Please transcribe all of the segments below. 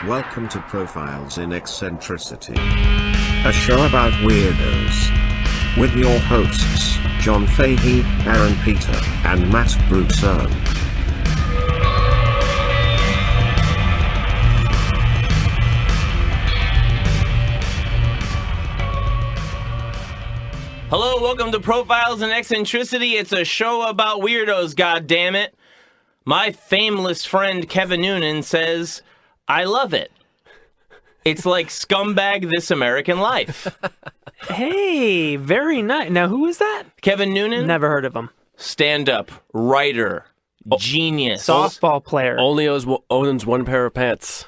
Welcome to Profiles in Eccentricity, a show about weirdos. With your hosts, John Fahey, Aaron Peter, and Matt Brousseau. Hello, welcome to Profiles in Eccentricity. It's a show about weirdos, goddammit. My fameless friend Kevin Noonan says, I love it. It's like Scumbag This American Life. Hey, very nice. Now, who is that? Kevin Noonan? Never heard of him. Stand-up, writer, genius. Softball player. Only owns one pair of pants.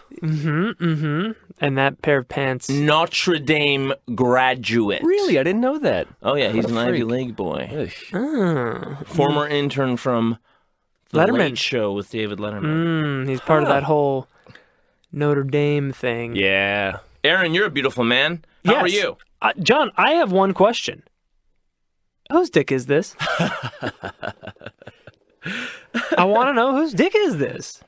And that pair of pants. Notre Dame graduate. Really? I didn't know that. Oh, yeah, he's an Ivy League boy. Former intern from The Letterman Late Show with David Letterman. He's part of that whole Notre Dame thing. Yeah. Aaron, you're a beautiful man. How are you? John, I have one question. Whose dick is this? I want to know whose dick is this?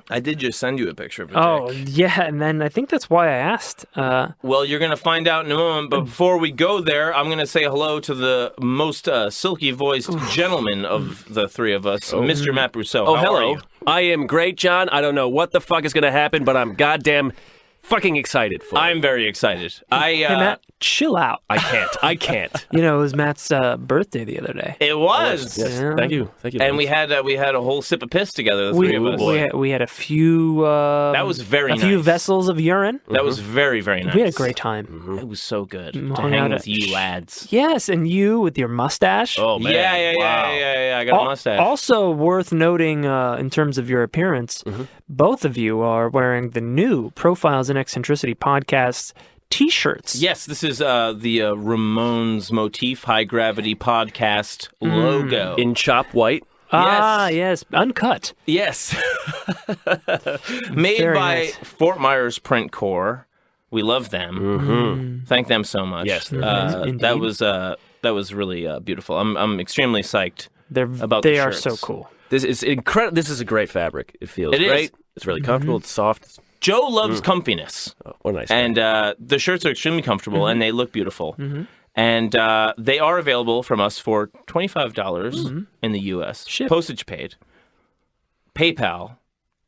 I did just send you a picture of a Oh, dick. yeah, and then I think that's why I asked. Well, you're going to find out in a moment, but before we go there, I'm going to say hello to the most silky-voiced gentleman of the three of us, Mr. Matt Brousseau. Oh, How are hello. you? I am great, John. I don't know what the fuck is going to happen, but I'm goddamn fucking excited for it. I'm very excited. Hey, Matt, chill out. I can't. You know, it was Matt's birthday the other day. It was. Yes. Yeah. Thank you. And we had a whole sip of piss together, the three of us. We had a few... That was very a nice. few vessels of urine. That was very, very nice. We had a great time. It was so good to Hung hang out with at- you lads. Yes, and you with your mustache. Oh, man. Yeah. I got a mustache. Also worth noting in terms of your appearance, both of you are wearing the new Profiles in Eccentricity podcast T-shirts. Yes, this is the Ramones Motif High Gravity podcast logo. In chop white. Yes, uncut. Yes. Made Very by nice. Fort Myers Print Corps. We love them. Thank them so much. Yes, they're Indeed. that was really beautiful. I'm extremely psyched. They about the are shirts. so cool. This is incredible. This is a great fabric. It feels It is. great. It's really comfortable. It's soft. Joe loves comfiness, Oh, what a nice. and the shirts are extremely comfortable and they look beautiful. And they are available from us for $25 in the U.S. Ship. Postage paid. PayPal,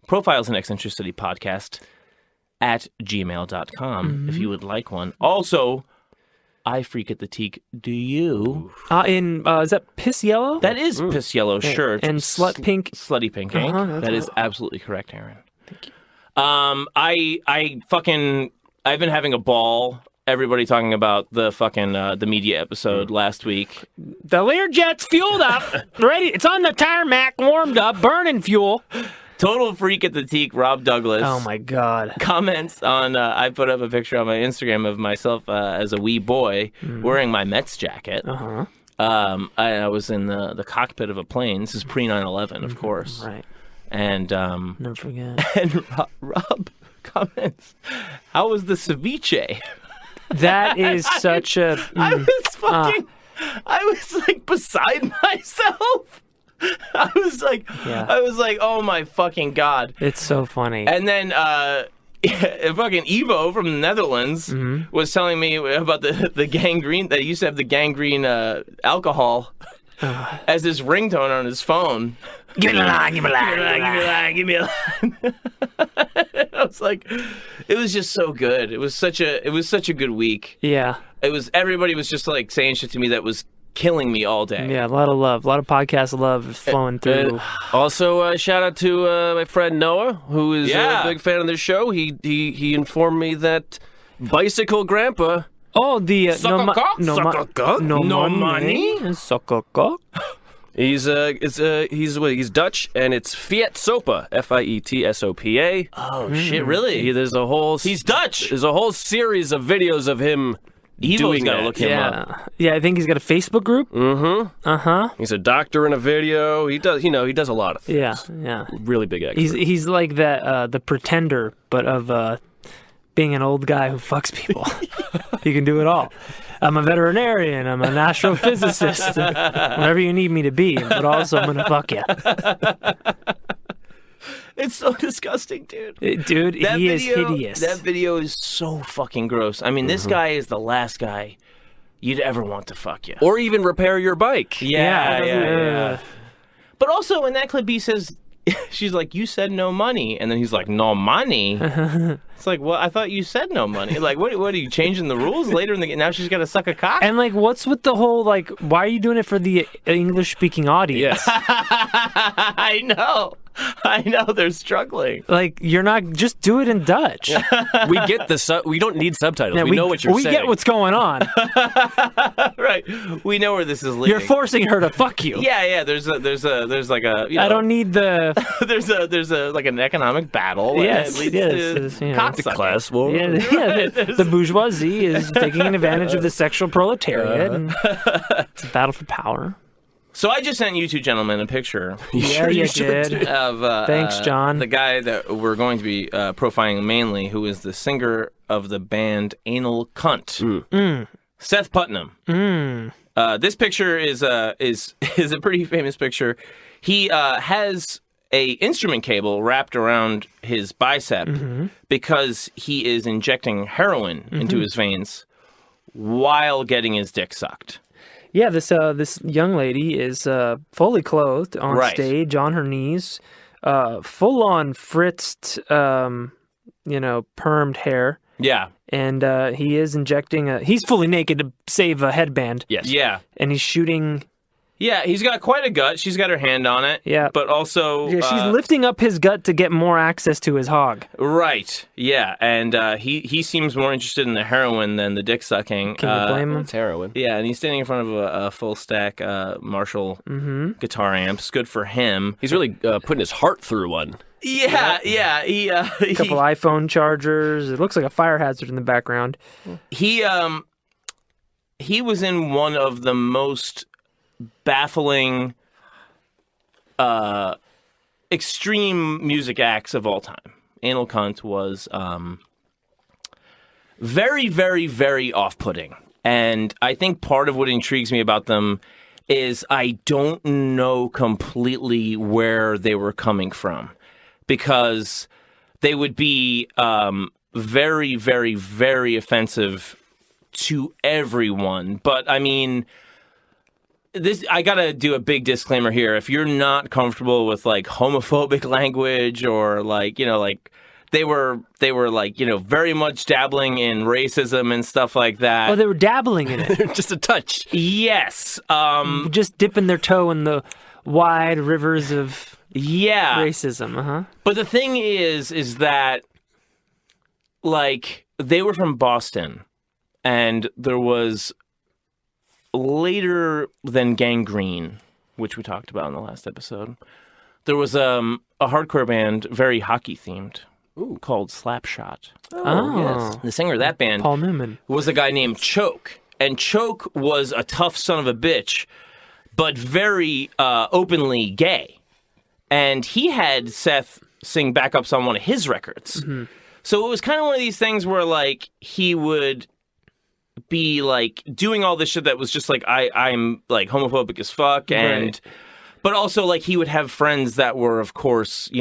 Profiles in Eccentricity Podcast at gmail.com if you would like one. Also, I freak at the teak. Do you? Is that piss yellow? That is piss yellow shirt. And slut pink. Slutty pink ink. that's That is absolutely correct, Aaron. Thank you. I've been having a ball. Everybody talking about the fucking the media episode last week. The Learjet's fueled up, ready. It's on the tarmac, warmed up, burning fuel. Total freak at the teak, Rob Douglas. Oh my god! Comments on I put up a picture on my Instagram of myself as a wee boy wearing my Mets jacket. I was in the cockpit of a plane. This is pre 9/11, of course. Right. And Never forget. and Rob comments, "How was the ceviche?" That is such a. I was like beside myself. I was like, oh my fucking god! It's so funny. And then fucking Evo from the Netherlands was telling me about the gangrene. That he used to have the gangrene alcohol as his ringtone on his phone. Give me a line, give me a line, give me a line. I was like, it was just so good. It was such a good week. Yeah. Everybody was just like saying shit to me that was killing me all day. Yeah, a lot of love. A lot of podcast love flowing through. Also, shout out to my friend Noah, who is Yeah. a big fan of this show. He informed me that Bicycle Grandpa. Oh, the Sucker cock? Sucker cock? No money? Sucker cock. He's Dutch, and it's Fiat Sopa, Fietsopa. Oh shit! Really? There's a whole He's Dutch. There's a whole series of videos of him Evo's doing gotta that. look him up. Yeah, I think he's got a Facebook group. He's a doctor in a video. He does a lot of things. Yeah. Really big actor. He's like that the Pretender, but of being an old guy who fucks people. He can do it all. I'm a veterinarian. I'm an astrophysicist. Whatever you need me to be, but also I'm gonna fuck you. It's so disgusting, dude. Dude, he is hideous. That video is so fucking gross. I mean, this guy is the last guy you'd ever want to fuck you. Or even repair your bike. Yeah. But also in that clip, he says, she's like, you said no money. And then he's like, no money? It's like, well, I thought you said no money. Like, what are you changing the rules later in the game? Now she's got to suck a cock? And, like, what's with the whole, like, why are you doing it for the English-speaking audience? Yes. I know, they're struggling. Like, you're not, just do it in Dutch. We get we don't need subtitles. Yeah, we know what you're saying. We get what's going on. Right. We know where this is leading. You're forcing her to fuck you. Yeah. There's like a. I don't need the. there's like an economic battle. Yes. And it leads to cocksucking. Class war. The bourgeoisie is taking advantage of the sexual proletariat. And it's a battle for power. So I just sent you two gentlemen a picture. Yeah, you did. Of Thanks, John. The guy that we're going to be profiling mainly, who is the singer of the band Anal Cunt, Seth Putnam. This picture is a pretty famous picture. He has a instrument cable wrapped around his bicep because he is injecting heroin into his veins while getting his dick sucked. Yeah, this young lady is fully clothed on stage, on her knees, full on fritzed, permed hair. Yeah. And he is injecting he's fully naked to save a headband. Yes. Yeah. And he's shooting. Yeah, he's got quite a gut. She's got her hand on it. Yeah. But also... Yeah, she's lifting up his gut to get more access to his hog. Right. Yeah, and he seems more interested in the heroin than the dick sucking. Can you blame him? It's heroin. Yeah, and he's standing in front of a full stack Marshall guitar amps. Good for him. He's really putting his heart through one. Yeah. A couple iPhone chargers. It looks like a fire hazard in the background. He was in one of the most baffling, extreme music acts of all time. Anal Cunt was very, very, very off-putting. And I think part of what intrigues me about them is I don't know completely where they were coming from. Because they would be very, very, very offensive to everyone. But, I mean... I gotta do a big disclaimer here. If you're not comfortable with like homophobic language or like they were like very much dabbling in racism and stuff like that. Oh, they were dabbling in it. Just a touch. Yes. Just dipping their toe in the wide rivers of racism. But the thing is that like they were from Boston, and there was. Later than Gangrene, which we talked about in the last episode, there was a hardcore band, very hockey themed, called Slapshot. Oh, yes. The singer of that band, Paul Newman, was a guy named Choke, and Choke was a tough son of a bitch, but very openly gay, and he had Seth sing backups on one of his records. So it was kind of one of these things where like he would be like doing all this shit that was just like I'm like homophobic as fuck, and but also like he would have friends that were of course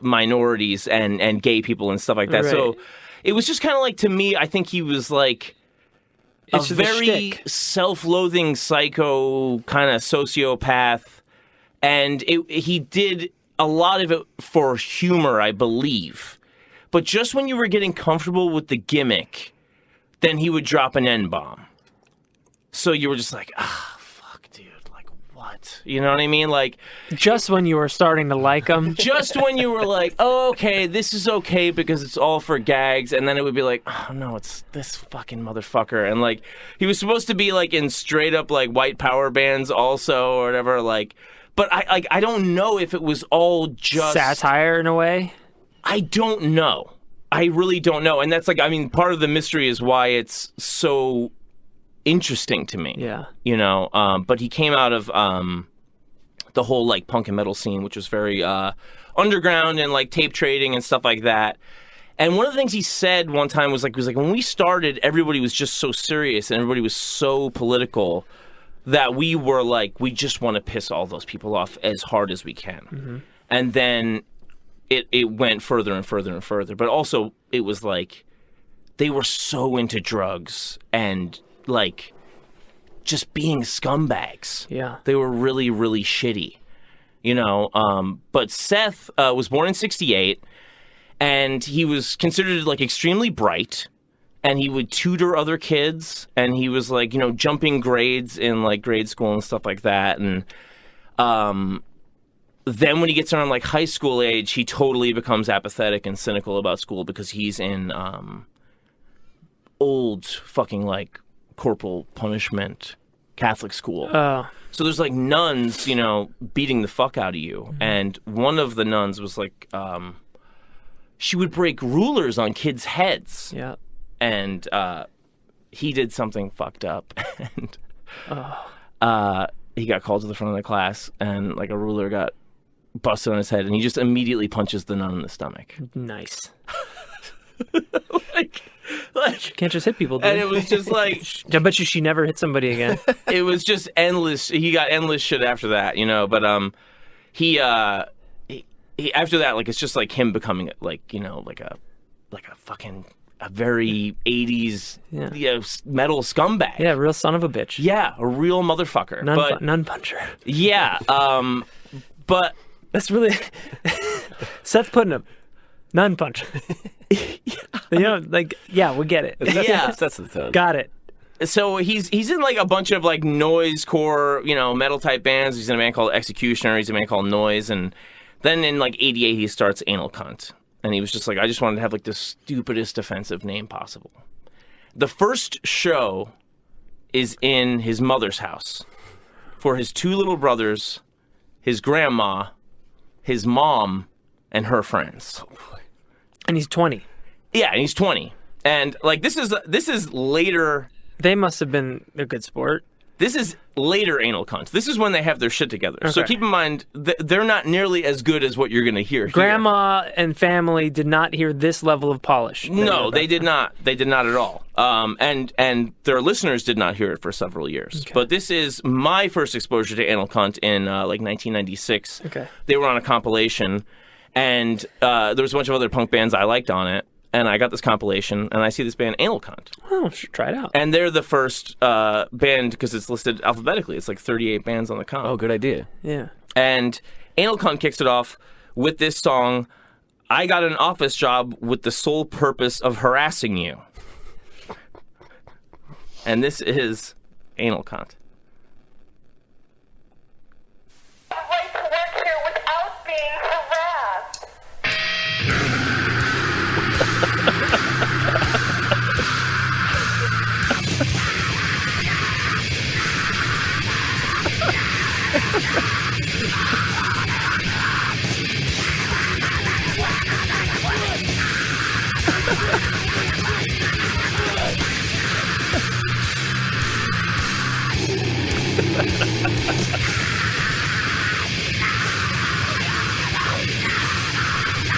minorities and gay people and stuff like that. So it was just kind of like, to me, I think he was like a very self-loathing psycho kind of sociopath, and he did a lot of it for humor, I believe, but just when you were getting comfortable with the gimmick, then he would drop an N-bomb. So you were just like, fuck, dude, like, what? You know what I mean? Like, just when you were starting to like him. Just when you were like, oh, okay, this is okay because it's all for gags, and then it would be like, oh, no, it's this fucking motherfucker. And, like, he was supposed to be, like, in straight-up, like, white power bands also or whatever, like, but I don't know if it was all just... satire in a way? I don't know. I really don't know. And that's like, I mean, part of the mystery is why it's so interesting to me. Yeah. But he came out of the whole like punk and metal scene, which was very underground and like tape trading and stuff like that. And one of the things he said one time was like when we started, everybody was just so serious and everybody was so political that we were like, we just want to piss all those people off as hard as we can. And then it went further and further and further. But also, it was like they were so into drugs and like just being scumbags. Yeah. They were really, really shitty, you know. But Seth was born in '68, and he was considered like extremely bright, and he would tutor other kids, and he was like, you know, jumping grades in like grade school and stuff like that. And then when he gets around like high school age, he totally becomes apathetic and cynical about school because he's in old fucking like corporal punishment Catholic school. So there's like nuns, you know, beating the fuck out of you. Mm-hmm. And one of the nuns was like, she would break rulers on kids' heads. Yeah. And he did something fucked up. And he got called to the front of the class, and like a ruler got busted on his head, and he just immediately punches the nun in the stomach. Nice. like can't just hit people, dude. And it was just like, I bet you she never hit somebody again. It was just endless. He got endless shit after that, you know. But he after that, like, it's just like him becoming like, you know, like a fucking a very 80s you know, metal scumbag. Yeah, real son of a bitch. Yeah, a real motherfucker. Nun puncher. Yeah, but that's really Seth Putnam. Nun puncher. You know, like, yeah, we get it. That's the tone. Got it. So he's in like a bunch of like noisecore, you know, metal type bands. He's in a band called Executioner. He's in a band called Noise, and then in like '88 he starts Anal Cunt, and he was just like, I just wanted to have like the stupidest offensive name possible. The first show is in his mother's house for his two little brothers, his grandma, his mom, and her friends. Oh boy. And he's 20. Yeah, and he's 20. And like this is later. They must have been a good sport. This is later Anal Cunt. This is when they have their shit together. Okay. So keep in mind, they're not nearly as good as what you're going to hear here. Grandma and family did not hear this level of polish. No, they did not. They did not at all. And their listeners did not hear it for several years. Okay. But this is my first exposure to Anal Cunt in like 1996. Okay. They were on a compilation, and there was a bunch of other punk bands I liked on it. And I got this compilation, and I see this band, Anal Cunt. Oh, should try it out. And they're the first band, because it's listed alphabetically. It's like 38 bands on the comp. Oh, good idea. Yeah. And Anal Cunt kicks it off with this song, I got an office job with the sole purpose of harassing you. And this is Anal Cunt. The right to work here without being harassed.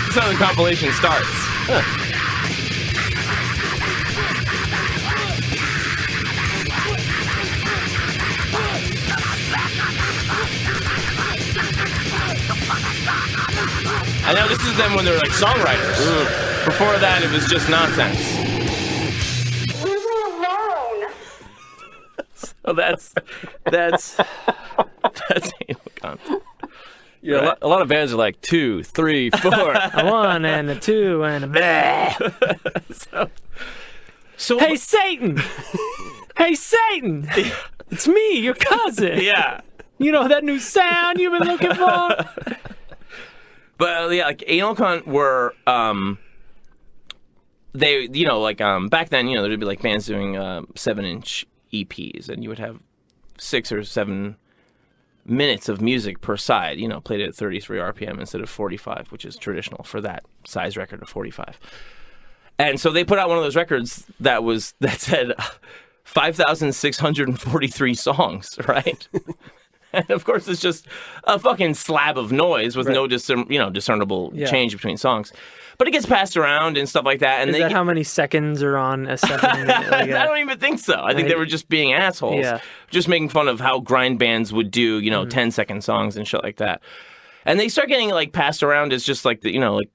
That's how the compilation starts. Huh. I know this is them when they're like songwriters. Before that, it was just nonsense. Leave me alone. So that's Anal Cunt. Yeah, right. A lot of bands are like 2, 3, 4. A 1 and a 2 and a blah. So hey, Satan! Hey, Satan! It's me, your cousin. Yeah. You know that new sound you've been looking for? But yeah, like Anal Cunt were they, you know, like back then, you know, there'd be like bands doing 7-inch EPs, and you would have 6 or 7 minutes of music per side, you know, played at 33 RPM instead of 45, which is traditional for that size record of 45. And so they put out one of those records that said 5,643 songs, right? And of course, it's just a fucking slab of noise with no discernible change between songs. But it gets passed around and stuff like that. And is that how many seconds are on a 7-minute? I don't even think so. I think they were just being assholes. Yeah. Just making fun of how grind bands would do, 10-second songs and shit like that. And they start getting like passed around as just like the, like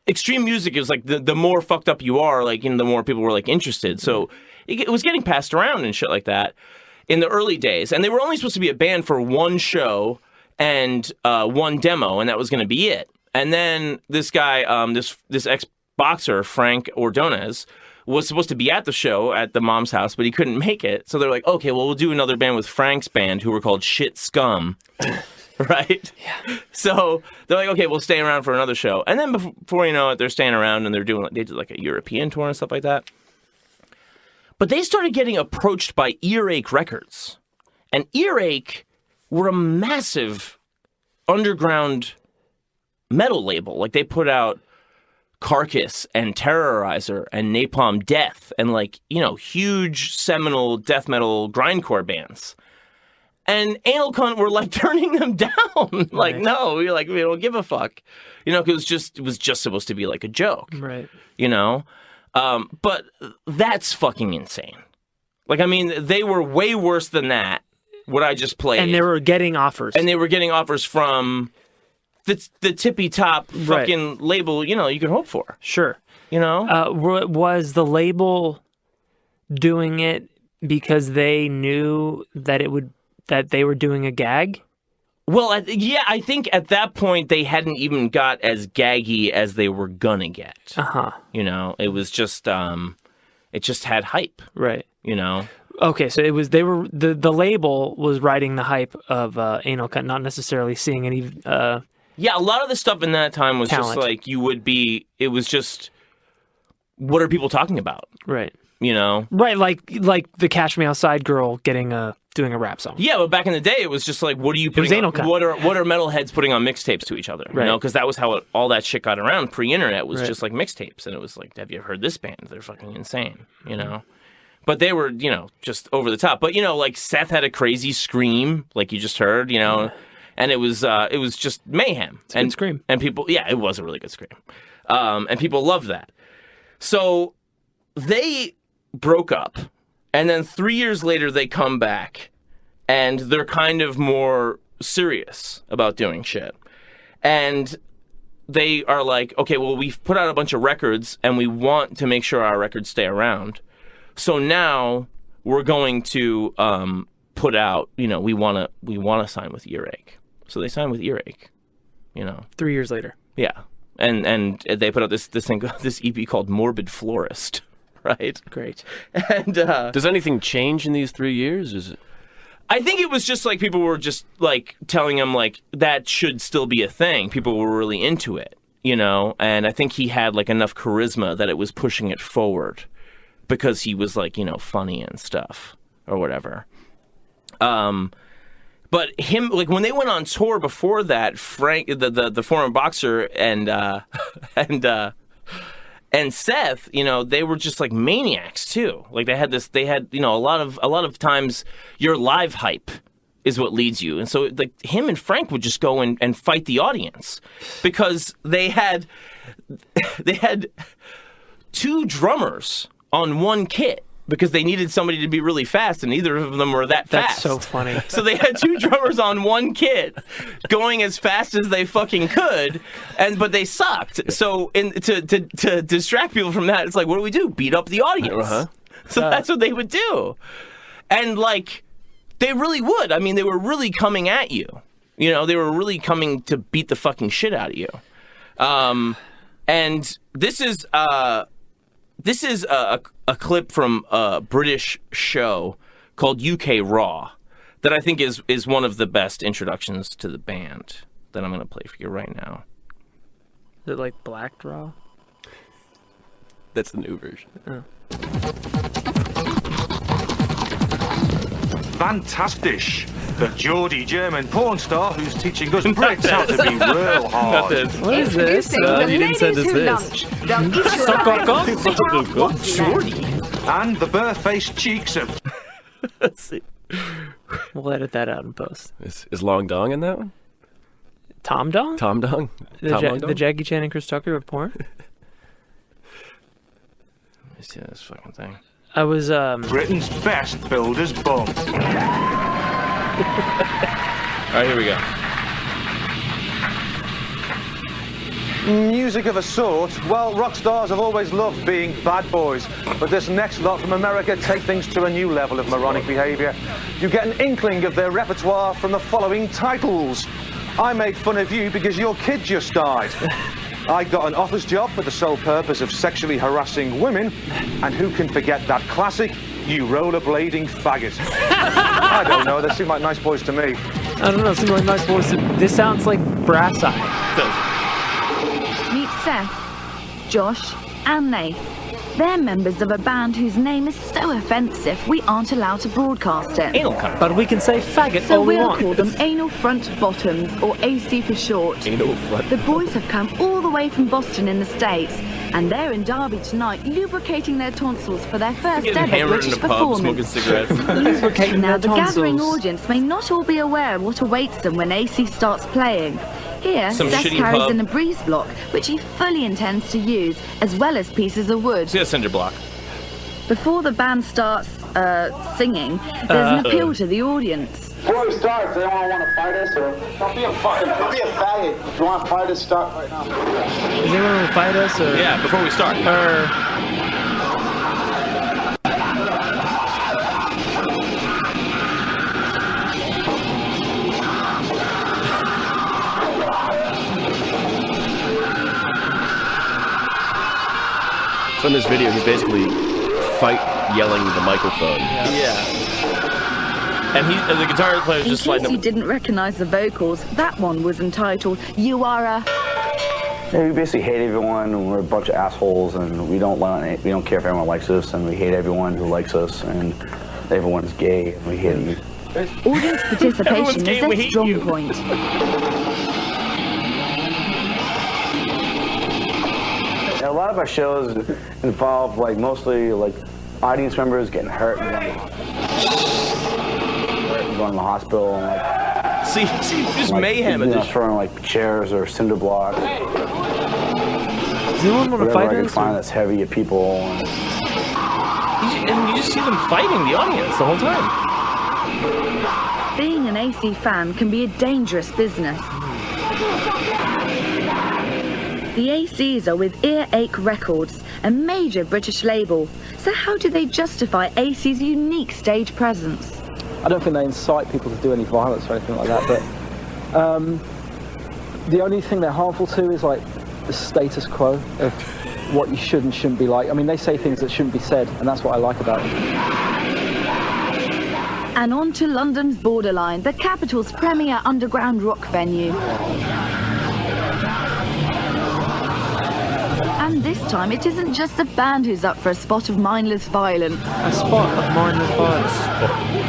extreme music is like the more fucked up you are, like, the more people were like interested. So it was getting passed around and shit like that in the early days. And they were only supposed to be a band for one show and one demo, and that was going to be it. And then this guy, this ex-boxer, Frank Ordonez, was supposed to be at the show at the mom's house, but he couldn't make it. So they're like, okay, well, we'll do another band with Frank's band, who were called Shit Scum. Right? Yeah. So they're like, okay, we'll stay around for another show. And then before you know it, they're staying around and they did like a European tour and stuff like that. But they started getting approached by Earache Records. And Earache were a massive underground metal label. Like, they put out Carcass and Terrorizer and Napalm Death and, like, huge seminal death metal grindcore bands. And Anal Cunt were like turning them down. Like, no, we don't give a fuck. Because it was just supposed to be like a joke. Right. But that's fucking insane. Like, I mean, they were way worse than that, what I just played. And they were getting offers. And they were getting offers from the tippy top fucking label, you could hope for. Sure. Was the label doing it because they knew that that they were doing a gag? Well, I think at that point they hadn't even got as gaggy as they were gonna get. It was just it just had hype. Right. Okay, so the label was riding the hype of Anal Cunt, not necessarily seeing any yeah, a lot of the stuff in that time was talent. Just like it was just, what are people talking about? Right. Right, like the Catch Me Outside girl doing a rap song. Yeah, but back in the day, it was just like, what are you putting? What are metalheads putting on mixtapes to each other? Right. Because that was how all that shit got around. Pre-internet was just like mixtapes, and it was like, have you heard this band? They're fucking insane. But they were just over the top. But like Seth had a crazy scream, like you just heard, and it was just mayhem. It's a good scream. And people, it was a really good scream, and people loved that. So they broke up, and then 3 years later they come back, and they're kind of more serious about doing shit. And they are like, okay, well, we've put out a bunch of records, and we want to make sure our records stay around. So now we're going to put out, we want to sign with Earache. So they signed with Earache, 3 years later. Yeah. And they put out this EP called Morbid Florist. Right? Great. And does anything change in these 3 years? Is it? I think it was just like people were just like telling him like that should still be a thing. People were really into it, and I think he had like enough charisma that it was pushing it forward because he was like, funny and stuff or whatever. But him, like when they went on tour before that, Frank, the former boxer and Seth, they were just like maniacs too. Like they had a lot of times your live hype is what leads you. And so like him and Frank would just go and fight the audience because they had two drummers on one kit because they needed somebody to be really fast, and neither of them were that fast. That's so funny. So they had two drummers on one kit going as fast as they fucking could, but they sucked. So to distract people from that, it's like, what do we do? Beat up the audience. So that's what they would do. And like, they really would. I mean, they were really coming at you. They were really coming to beat the fucking shit out of you. And this is a clip from a British show called UK Raw that I think is one of the best introductions to the band that I'm going to play for you right now. Is it like Black Raw? That's the new version. Oh. Fantastic. The Geordie German porn star who's teaching us Brits how to be real hard. What is this? You didn't send us this. Geordie. And the bare-faced cheeks of... Let's see. We'll edit that out in post. Is Long Dong in that one? Tom Dong? Tom Dong? The Jackie Chan and Chris Tucker of porn? Let me see this fucking thing. I was Britain's best builder's bum. All right, here we go. Music of a sort? Well, rock stars have always loved being bad boys, but this next lot from America take things to a new level of moronic behaviour. You get an inkling of their repertoire from the following titles. I Make Fun of You Because Your Kid Just Died. I Got an Office Job for the sole purpose of sexually harassing women. And who can forget that classic, You Rollerblading Faggot? I don't know, they seem like nice boys to me. I don't know, seem like nice boys. This sounds like Brass Eye. Meet Seth, Josh, and Nath. They're members of a band whose name is so offensive we aren't allowed to broadcast it. Anal Cunt. But we can say faggot So all we we'll want. call them Anal Front Bottoms, or AC for short. Anal front. The boys have come all the way from Boston in the States, and they're in Derby tonight, lubricating their tonsils for their first Getting ever hammered in British a pub, smoking performance. cigarettes. Lubricating Now, their the gathering tonsils. audience may not all be aware of what awaits them when AC starts playing. Here, Some Seth shitty carries pub. in a breeze block, which he fully intends to use, as well as pieces of wood. See a cinder block. Before the band starts singing, there's an appeal to the audience. Before we start, does anyone want to fight us? Or don't be a faggot. If you want to fight us, start right now. Does anyone want to fight us? Or, Yeah, before we start. So in this video, he's basically yelling the microphone. Yeah. And the guitar player's In just case sliding you up. didn't recognize the vocals, that one was entitled "You Are a." Yeah, we basically hate everyone, and we're a bunch of assholes, and we don't care if everyone likes us, and we hate everyone who likes us, and everyone is gay, and we hate you. Audience participation Everyone's is gay, we their hate strong you. point. And a lot of our shows involve mostly audience members getting hurt and going to the hospital and See, just mayhem at this. throwing chairs or cinder blocks. Does anyone want to Whatever fight I can us? find that's heavy at people. And you just see them fighting the audience the whole time. Being an AC fan can be a dangerous business. The ACs are with Earache Records, a major British label. So how do they justify AC's unique stage presence? I don't think they incite people to do any violence or anything like that, but the only thing they're harmful to is the status quo of what you should and shouldn't be like. I mean, they say things that shouldn't be said, and that's what I like about them. And on to London's Borderline, the capital's premier underground rock venue. And this time, it isn't just the band who's up for a spot of mindless violence. A spot of mindless violence.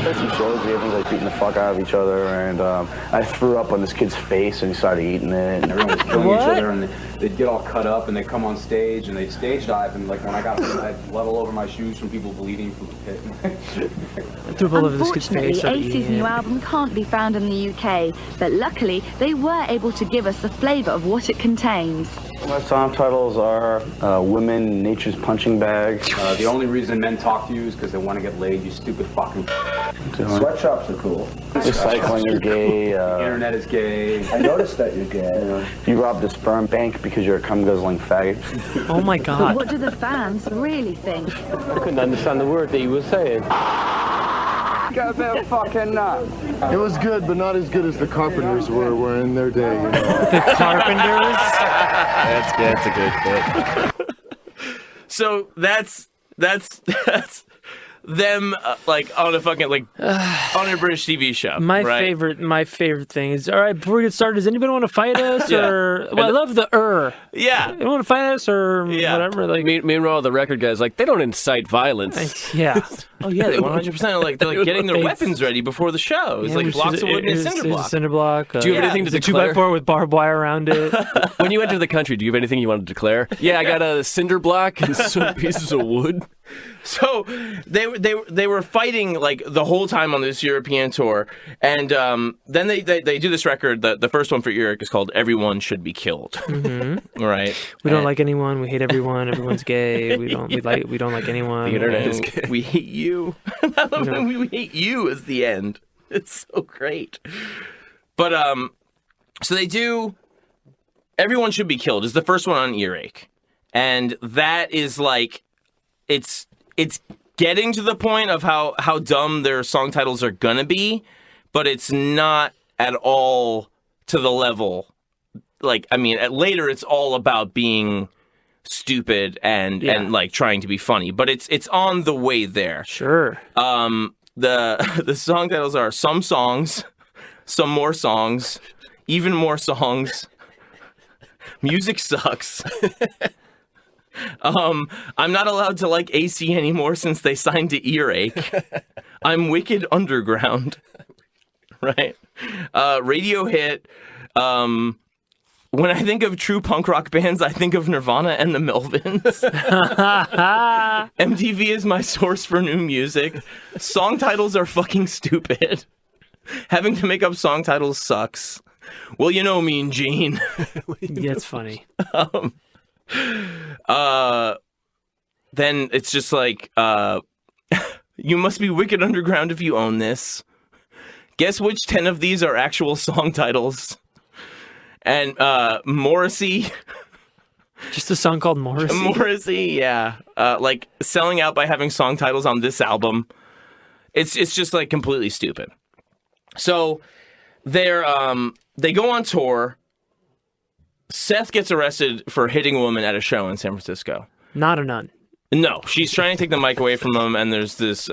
There's some shows where everyone's beating the fuck out of each other, and I threw up on this kid's face, and he started eating it, and everyone was killing each other, and they'd get all cut up, and they'd come on stage, and they'd stage dive, and when I got home, I'd level over my shoes from people bleeding from the pit. Unfortunately, AC's new album can't be found in the UK, but luckily, they were able to give us the flavour of what it contains. My song titles are Women, Nature's Punching Bag. The only reason men talk to you is because they want to get laid, you stupid fucking. Sweatshops are cool. Recycling is gay. The internet is gay. I noticed that you're gay. You robbed a sperm bank because you're a cum-guzzling faggot. Oh my But god. what do the fans really think? I couldn't understand the word that he was saying. Goddamn fucking nut. It was good, but not as good as the Carpenters were in their day. You know? The Carpenters? That's a good bit. So that's them on a fucking on a British TV show. My right? favorite thing is, all right, before we get started, does anybody want to fight us? Yeah. Or well, I love the Yeah. You want to fight us or whatever? Meanwhile, the record guy's like, they don't incite violence. Yeah. Oh yeah, they 100% they're getting their weapons ready before the show. It's blocks of wood and a cinder block. Cinder block. Do you have anything to declare? 2x4 with barbed wire around it. When you enter the country, do you have anything you want to declare? Yeah, I got a cinder block and some pieces of wood. So they were fighting the whole time on this European tour, and then they do this record. The first one for Earache is called "Everyone Should Be Killed." Mm-hmm. Right? We don't like anyone. We hate everyone. Everyone's gay. We don't like anyone. The internet is gay. We hate you. I love when we hate you as the end. It's so great. But so they do. Everyone Should Be Killed is the first one on Earache. And that is like, it's getting to the point of how dumb their song titles are gonna be, but it's not at all to the level. Like, I mean, later it's all about being stupid and like trying to be funny, but it's on the way there. Sure. The song titles are Some Songs, Some More Songs, Even More Songs, Music Sucks. I'm not allowed to like AC anymore since they signed to Earache. I'm Wicked Underground. Right? Radio hit. When I think of true punk rock bands, I think of Nirvana and the Melvins. MTV is my source for new music. Song titles are fucking stupid. Having to make up song titles sucks. Well, you know, Mean Gene. Yeah, it's funny. Then it's just like, you must be Wicked Underground if you own this. Guess which 10 of these are actual song titles? And Morrissey. Just a song called Morrissey? Morrissey, yeah. Like selling out by having song titles on this album. It's just like completely stupid. So they go on tour. Seth gets arrested for hitting a woman at a show in San Francisco. Not a nun. No, she's trying to take the mic away from him, and there's this.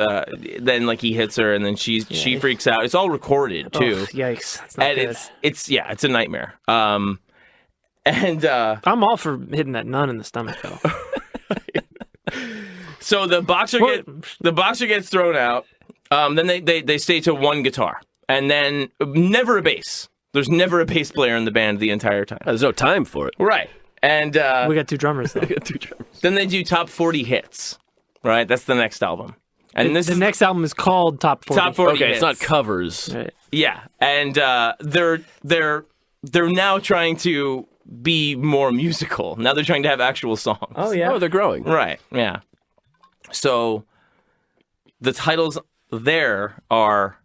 Then like he hits her, and then she freaks out. It's all recorded too. Oh, yikes! That's not and good. it's a nightmare. And I'm all for hitting that nun in the stomach though. So the boxer gets thrown out. Then they stay to one guitar, and then never a bass. There's never a bass player in the band the entire time. There's no time for it. Right. And we got 2 drummers though. Then they do top 40 hits. Right? That's the next album. And the next album is called Top 40. Top 40 Okay, hits. it's not covers. Right. Yeah. And they're now trying to be more musical. Now they're trying to have actual songs. Oh yeah. Oh, they're growing. Right. Yeah. So the titles there are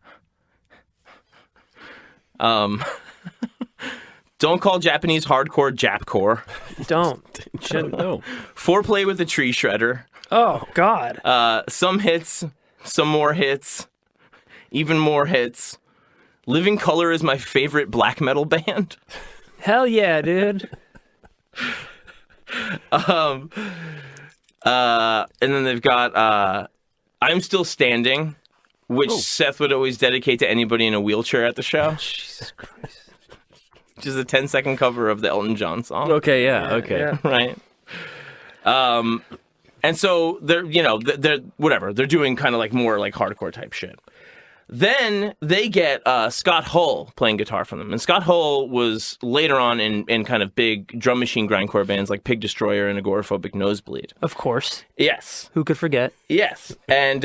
Don't Call Japanese Hardcore Japcore. Don't. Shouldn't know. Foreplay with a Tree Shredder. Oh God. Some hits, some more hits, even more hits. Living Color is my favorite black metal band. Hell yeah, dude. And then they've got I'm Still Standing, which Seth would always dedicate to anybody in a wheelchair at the show. Jesus Christ. Which is a 10-second cover of the Elton John song. Okay, yeah, okay. Yeah. Right. And so they're whatever. They're doing kind of like more like hardcore type shit. Then they get Scott Hull playing guitar for them. And Scott Hull was later on in kind of big drum machine grindcore bands like Pig Destroyer and Agoraphobic Nosebleed. Of course. Yes. Who could forget? Yes. And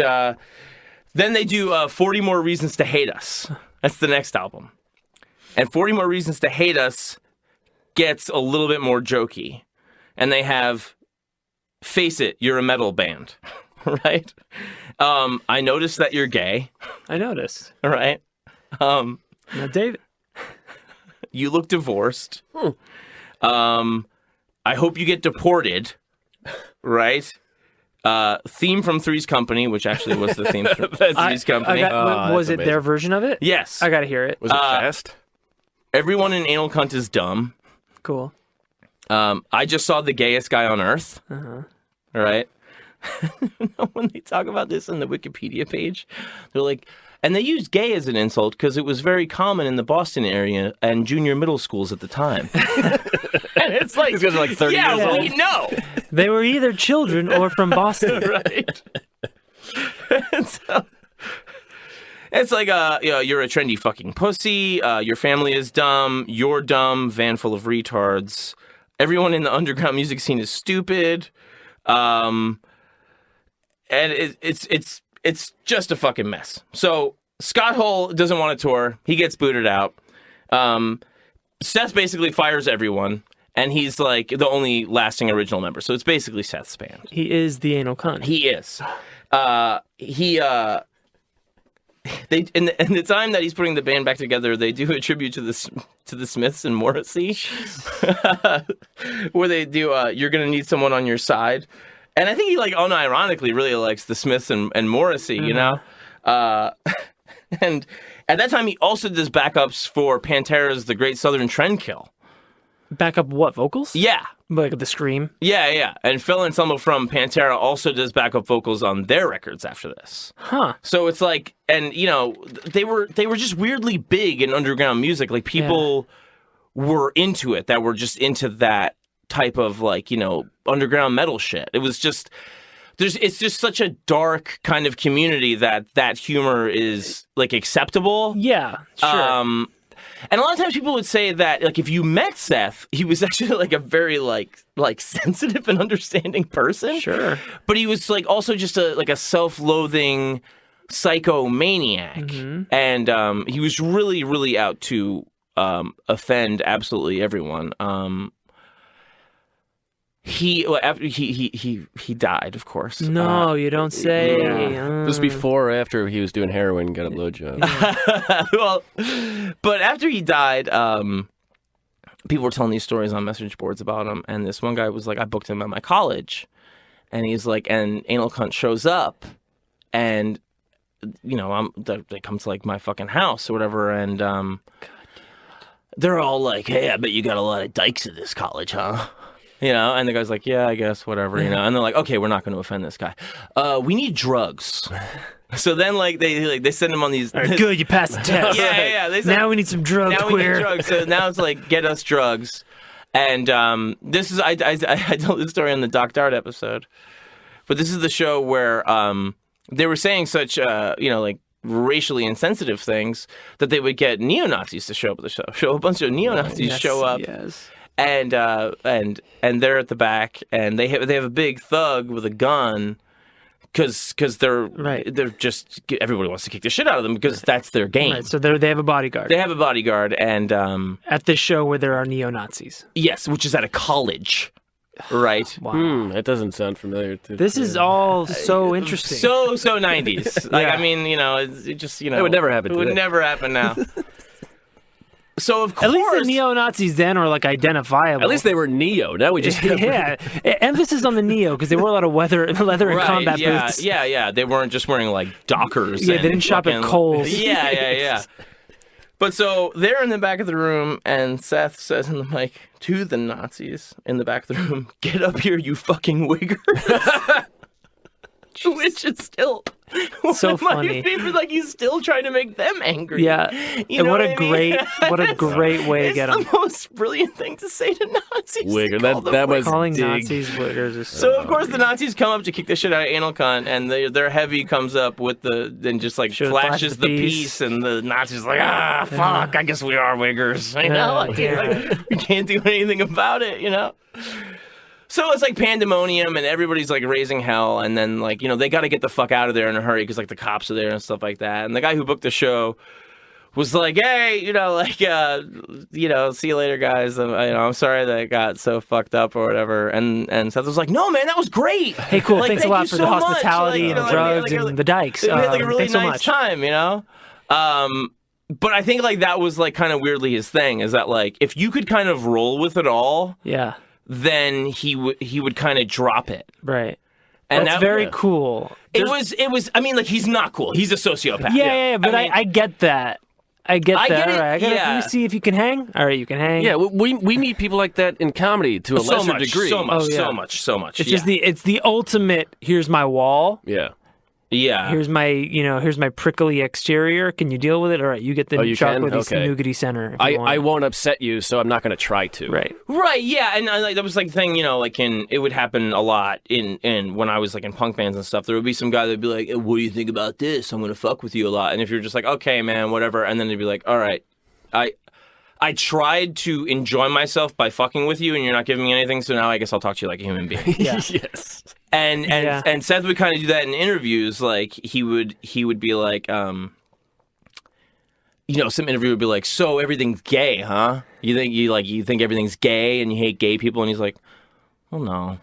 then they do 40 More Reasons to Hate Us. That's the next album. And 40 More Reasons to Hate Us gets a little bit more jokey. And they have Face It, You're a Metal Band. Right? I noticed that you're gay. I noticed. Right? Now, David. You look divorced. I hope you get deported. Right? Theme from Three's Company, which actually was the theme from Three's Company. Was it their version of it? Yes. I gotta hear it. Was it fast? Everyone in Anal Cunt is dumb. Cool. I just saw the gayest guy on earth. Uh-huh. All right. When they talk about this on the Wikipedia page, they're like, and they used gay as an insult because it was very common in the Boston area and junior middle schools at the time. And it's like, these guys are like 30 years old. We know. They were either children or from Boston. Right. And so, it's like, you're a trendy fucking pussy. Your family is dumb. You're dumb. Van full of retards. Everyone in the underground music scene is stupid. And it's just a fucking mess. So Scott Hull doesn't want to tour. He gets booted out. Seth basically fires everyone, and he's like the only lasting original member. So it's basically Seth's band. He is the Anal Cunt. He is. in the time that he's putting the band back together, they do a tribute to the Smiths and Morrissey, where they do "You're Gonna Need Someone on Your Side," and I think he like unironically really likes the Smiths and Morrissey, you know, and at that time he also does backups for Pantera's "The Great Southern Trendkill." Backup what, vocals? Yeah. Like the scream? Yeah. And Phil Anselmo from Pantera also does backup vocals on their records after this. Huh. So it's like, and you know, they were just weirdly big in underground music. Like people were into it, that were just into that type of like, you know, underground metal shit. It was just, it's just such a dark kind of community that humor is like acceptable. Yeah, sure. And a lot of times people would say that, like, if you met Seth, he was actually, like, a very, like sensitive and understanding person. Sure. But he was, like, also just a self-loathing psychomaniac. Mm-hmm. And he was really, really out to offend absolutely everyone. He died, of course. No, you don't say. Yeah. This was before or after he was doing heroin and got a blowjob. Well, but after he died, people were telling these stories on message boards about him, and this one guy was like, I booked him at my college, and he's like, and Anal Cunt shows up, and you know, they come to like my fucking house or whatever, and they're all like, hey, I bet you got a lot of dykes at this college, huh? You know, and the guy's like, yeah, I guess, whatever, you know. And they're like, okay, we're not going to offend this guy. We need drugs. So then, like, they send him on these... All right, good, you passed the test. Yeah. Now we need some drugs, now queer. We need drugs. So now it's like, get us drugs. And this is... I told this story on the Doc Dart episode. But this is the show where they were saying such, you know, like, racially insensitive things that they would get neo-Nazis to show up at the show. So a bunch of neo-Nazis show up. Yes. And they're at the back, and they have a big thug with a gun, because they're just, everybody wants to kick the shit out of them because that's their game. Right, so they have a bodyguard. They have a bodyguard, and at this show where there are neo-Nazis. Yes, which is at a college. Right. Wow. That doesn't sound familiar. This is all so interesting. So 90s. Like, I mean, you know, it just, you know. It would never happen It would never happen now. So of course, at least the neo-Nazis then are like identifiable. At least they were neo. Now we just emphasis on the neo because they wore a lot of leather and combat boots. Yeah. They weren't just wearing like Dockers. Yeah, they didn't shop at Kohl's. Yeah. But so they're in the back of the room, and Seth says in the mic to the Nazis in the back of the room, "Get up here, you fucking wiggers." Which is still so one of funny. My favorite, like he's still trying to make them angry. Yeah, you know what a great way to get them. It's the most brilliant thing to say to Nazis. Wigger, that was calling Nazis wiggers. Is so of course the Nazis come up to kick the shit out of Anal Cunt, and their heavy comes up with and just like flashes the piece, and the Nazis like, fuck, I guess we are wiggers. You know, like, we can't do anything about it. You know. So it's like pandemonium, and everybody's like raising hell, and then like, you know, they got to get the fuck out of there in a hurry because like the cops are there and stuff like that. And the guy who booked the show was like, hey, you know, like, you know, see you later, guys. I'm sorry that it got so fucked up or whatever. And Seth was like, no, man, that was great. Hey, cool, like, thanks a lot for the hospitality and the drugs and the dykes. We had like a really nice so time, you know. But I think like that was like kind of weirdly his thing, is that like if you could kind of roll with it all, then he would kind of drop it. Right. And that's very cool. It was, I mean, like, he's not cool. He's a sociopath. Yeah, but I get that. I get that. All right, can you see if you can hang? All right, you can hang. Yeah, we meet people like that in comedy to a lesser degree. So much. It's just it's the ultimate, here's my wall. Yeah. Here's my prickly exterior. Can you deal with it? All right, you get the chocolatey nougaty center. I won't upset you, so I'm not going to try to. Right, yeah. And like that was like the thing, you know, like it would happen a lot in when I was like in punk bands and stuff. There would be some guy that'd be like, what do you think about this? I'm going to fuck with you a lot. And if you're just like, okay, man, whatever. And then they'd be like, all right, I tried to enjoy myself by fucking with you, and you're not giving me anything, so now I guess I'll talk to you like a human being. Yes. And Seth would kind of do that in interviews. Like he would be like, you know, some interviewer would be like, so everything's gay, huh? You think everything's gay and you hate gay people? And he's like, well, no.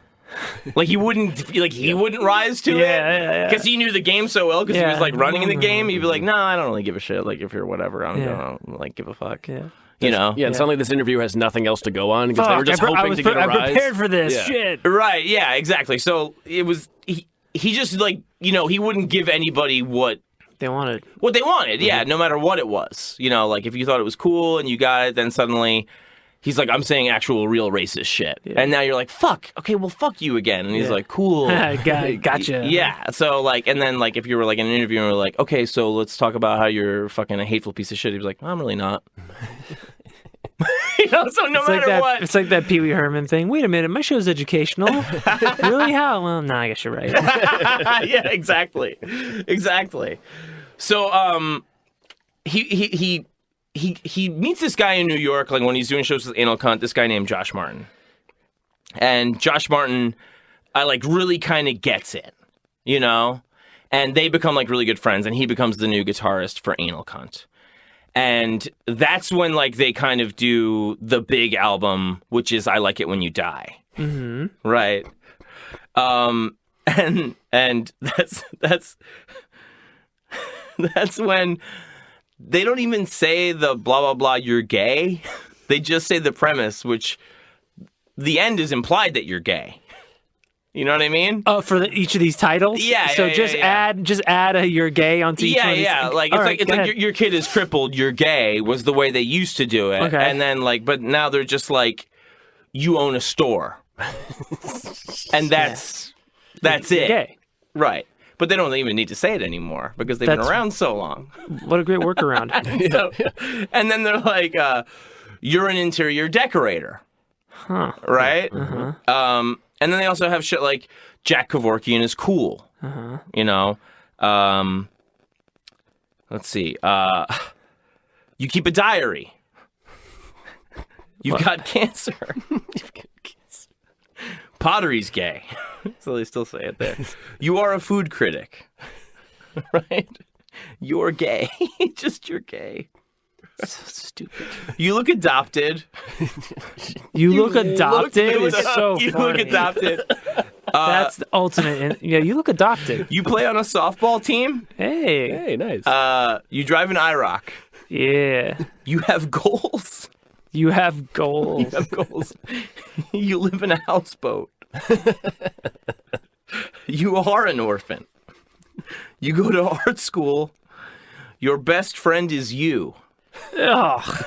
Like he wouldn't rise to it because he knew the game so well because he was like running in the game. He'd be like, no, I don't really give a shit. Like if you're whatever, I don't like give a fuck. Yeah. You know? Yeah, and suddenly this interview has nothing else to go on because they were just hoping to get a rise. I prepared for this. Yeah. Shit. Right, yeah, exactly. So it was, he just like, he wouldn't give anybody what they wanted. Yeah, no matter what it was. Like if you thought it was cool and you got it, then suddenly he's like, I'm saying actual real racist shit. Yeah. And now you're like, fuck, okay, well, fuck you again. And he's like, cool. Gotcha. Yeah, so like, and then like if you were like in an interview and we're like, okay, so let's talk about how you're fucking a hateful piece of shit. He was like, I'm really not. So no matter what. It's like that Pee Wee Herman thing. Wait a minute, my show's educational. Really? How? Well, no, I guess you're right. Yeah, exactly. So, he meets this guy in New York, like when he's doing shows with Anal Cunt, this guy named Josh Martin. And Josh Martin, really kind of gets it, And they become, really good friends, and he becomes the new guitarist for Anal Cunt. And that's when, they kind of do the big album, which is I Like It When You Die. Mm-hmm. Right. And that's when they don't even say the blah, blah, blah, you're gay. They just say the premise, which the end is implied that you're gay. You know what I mean? For each of these titles? Yeah. So add a you're gay onto each one of these. Yeah. It's like your kid is crippled, you're gay was the way they used to do it. Okay. And then but now they're just like, you own a store. And that's it. Gay. Right. But they don't even need to say it anymore because they've been around so long. What a great workaround. And then they're like, you're an interior decorator. Huh. Right? Uh-huh. And then they also have shit like Jack Kevorkian is cool. Uh-huh. Let's see. You keep a diary. You've got cancer. Pottery's gay. So they still say it there. You are a food critic. Right? You're gay. You're gay. So stupid. You look adopted. You look adopted is so funny. You look adopted. That's the ultimate. You look adopted. You play on a softball team. Hey, nice. You drive an IROC. Yeah. You have goals. You have goals. You live in a houseboat. You are an orphan. You go to art school. Your best friend is you. Ugh.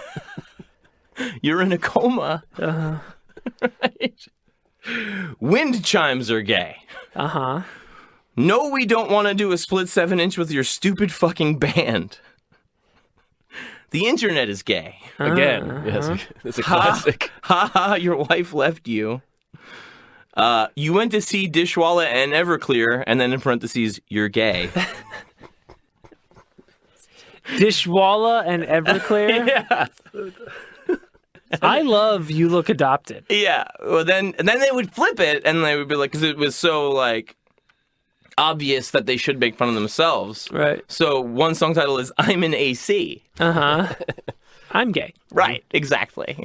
You're in a coma. Uh-huh. Right? Wind chimes are gay. Uh-huh. No, we don't want to do a split 7-inch with your stupid fucking band. The internet is gay. Again. Yes, it's a classic. Ha, your wife left you. You went to see Dishwalla and Everclear, and then in parentheses, you're gay. Dishwalla and Everclear? Yeah. I love You Look Adopted. Yeah. Well, then they would flip it, and they would be like, because it was so, obvious that they should make fun of themselves. Right. So one song title is I'm in AC. Uh-huh. I'm gay. Right. Exactly.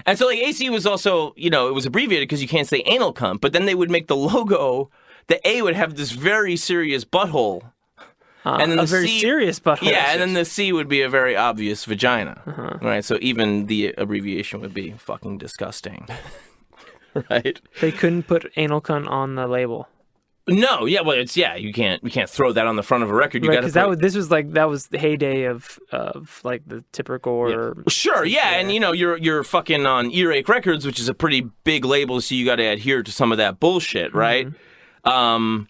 And so, AC was also, it was abbreviated because you can't say Anal Cunt, but then they would make the logo, the A would have this very serious butthole. And then a very serious butthole. Yeah, and then the C would be a very obvious vagina. Right? So even the abbreviation would be fucking disgusting. Right? They couldn't put Anal Cunt on the label. No, yeah, well, you can't throw that on the front of a record. You right, got because that was the heyday of the typical. Yeah. Sure, yeah, and you're fucking on Earache Records, which is a pretty big label, so you got to adhere to some of that bullshit, right? Mm-hmm.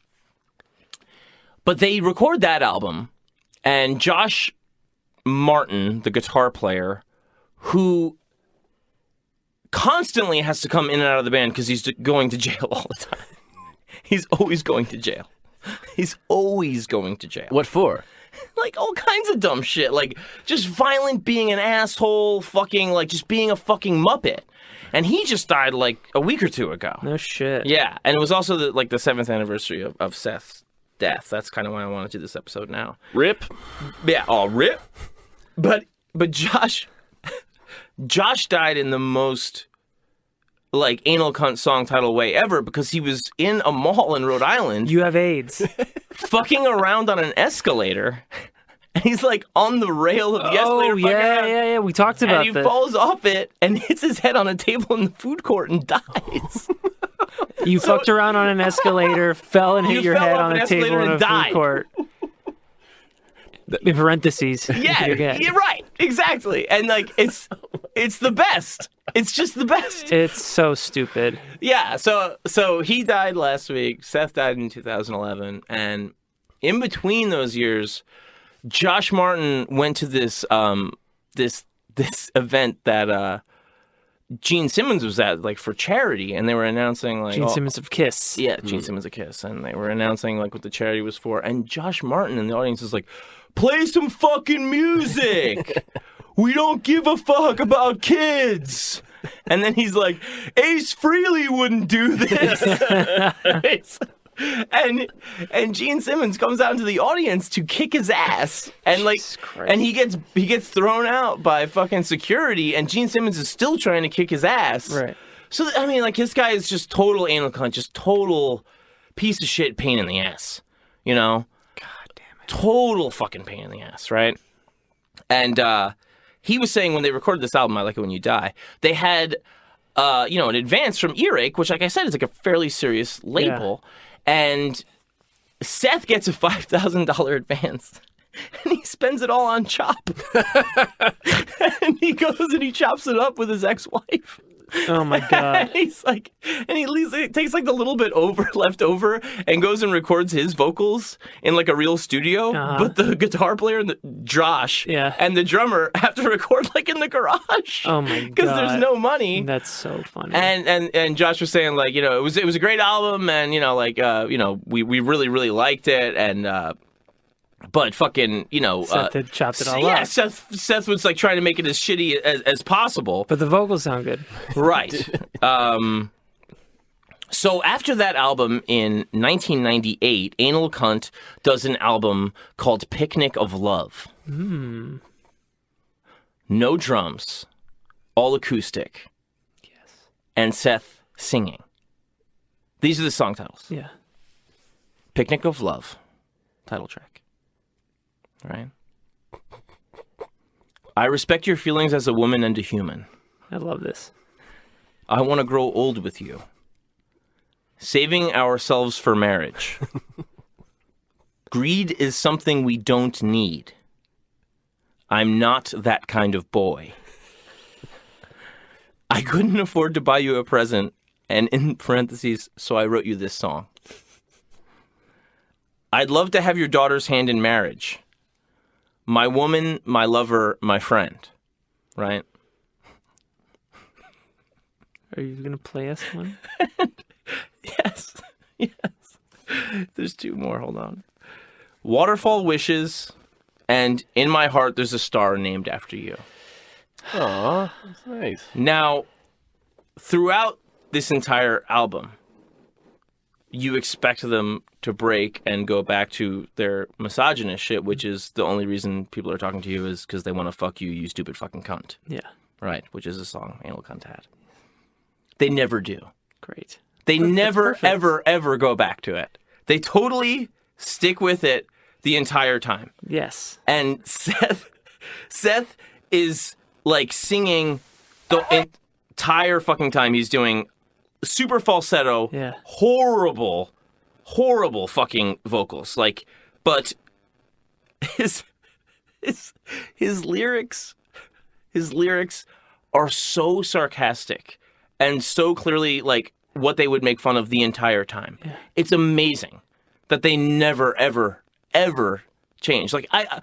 But they record that album, and Josh Martin, the guitar player, who constantly has to come in and out of the band because he's going to jail all the time. He's always going to jail. He's always going to jail. What for? All kinds of dumb shit. Just violent, being an asshole, fucking, just being a fucking Muppet. And he just died, a week or two ago. No shit. Yeah, and it was also the 7th anniversary of Seth's death. That's kind of why I want to do this episode now. Rip? Yeah, rip. But Josh died in the most, like Anal Cunt song title way ever because he was in a mall in Rhode Island. You have AIDS. Fucking around on an escalator. And he's like on the rail of the escalator. Yeah. We talked about that. And that. he falls off it and hits his head on a table in the food court and dies. You fucked around on an escalator, fell and hit your head on a table in a food court. In parentheses. Yeah, you're right. Exactly. And like it's the best. It's just the best. It's so stupid. Yeah, so he died last week. Seth died in 2011, and in between those years, Josh Martin went to this this event that Gene Simmons was at, like, for charity, and they were announcing, like... Gene Simmons of Kiss. Yeah, Gene Simmons of Kiss, and they were announcing, like, what the charity was for, and Josh Martin in the audience is like, play some fucking music! We don't give a fuck about kids! And then he's like, Ace Frehley wouldn't do this! And Gene Simmons comes out into the audience to kick his ass, and like, and he gets thrown out by fucking security, and Gene Simmons is still trying to kick his ass. Right. So I mean, like, this guy is just total anal cunt, just total piece of shit, pain in the ass. You know? God damn it. Total fucking pain in the ass, right? And he was saying when they recorded this album, I Like It When You Die, they had an advance from Earache, which, like I said, is like a fairly serious label. Yeah. And Seth gets a $5,000 advance, and he spends it all on chop. And he goes and he chops it up with his ex-wife. Oh my god! And he's like, and he takes like the little bit left over, and goes and records his vocals in like a real studio. But the guitar player and Josh, and the drummer have to record like in the garage. Oh my god! Because there's no money. That's so funny. And Josh was saying, like, it was a great album, and we really liked it, and. But fucking, Seth had chopped it all up. up. Seth was like trying to make it as shitty as possible. But the vocals sound good. Right. So after that album in 1998, Anal Cunt does an album called Picnic of Love. Mm. No drums, all acoustic. Yes. And Seth singing. These are the song titles. Yeah. Picnic of Love, title track. Right? I respect your feelings as a woman and a human. I love this. I want to grow old with you. Saving ourselves for marriage. Greed is something we don't need. I'm not that kind of boy. I couldn't afford to buy you a present, and in parentheses, so I wrote you this song. I'd love to have your daughter's hand in marriage. My woman, my lover, my friend. Right? Are you going to play us one? Yes. There's two more. Hold on. Waterfall Wishes, and In My Heart There's a Star Named After You. Aw, that's nice. Now, throughout this entire album, you expect them to break and go back to their misogynist shit, which is the only reason people are talking to you is because they want to fuck you, you stupid fucking cunt. Yeah. Right, which is a song Anal Cunt had. They never do. Great. They never, ever go back to it. They totally stick with it the entire time. Yes. And Seth is like singing the entire fucking time. He's doing super falsetto, horrible fucking vocals. Like, but his lyrics are so sarcastic and so clearly like what they would make fun of the entire time. Yeah. It's amazing that they never ever change. Like I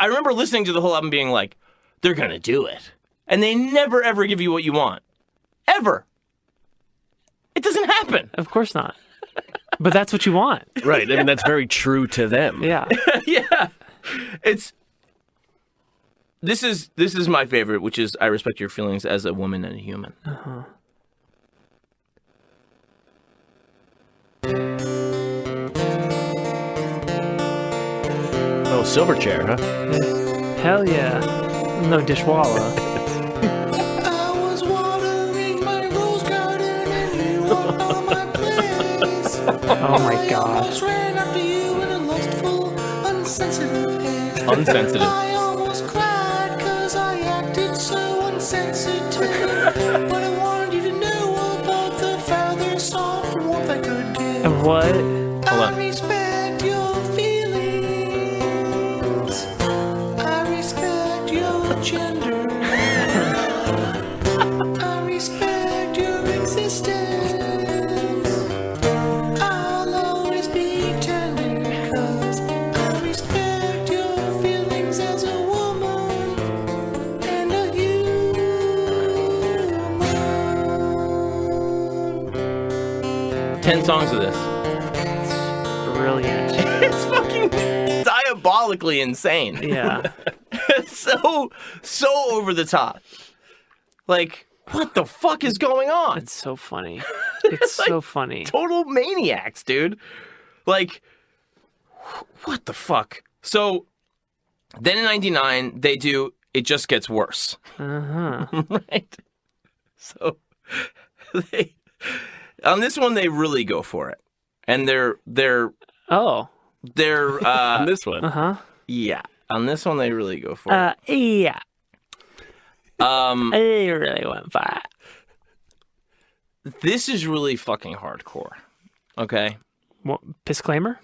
remember listening to the whole album being like, they're gonna do it, and they never ever give you what you want, ever. It doesn't happen. Of course not. But that's what you want. Right. I mean, that's very true to them. Yeah. Yeah. This is my favorite, which is I respect your feelings as a woman and a human. Uh-huh. Oh, Silverchair, huh? Hell yeah. No dishwalla. I was watering my rose garden Oh my god. Unsensitive. I almost cried because I acted so unsensitive. But I wanted you to know about the farthest off warmth I could give. And what? Hold on. I respect your feelings. I respect your gender. I respect your existence. I'll always be tender 'cause I respect your feelings as a woman and a human. 10 songs of this. Brilliant. It's fucking diabolically insane. Yeah. It's so over the top. Like, what the fuck is going on? It's so funny. It's so funny. Total maniacs, dude. Like, what the fuck? So, then in 99, they do It Just Gets Worse. Uh-huh. Right? So, on this one, they really go for it. And they're Oh. On this one. Uh-huh. yeah. On this one, they really go for it. Yeah. I really went for it. This is really fucking hardcore. Okay? What, Disclaimer?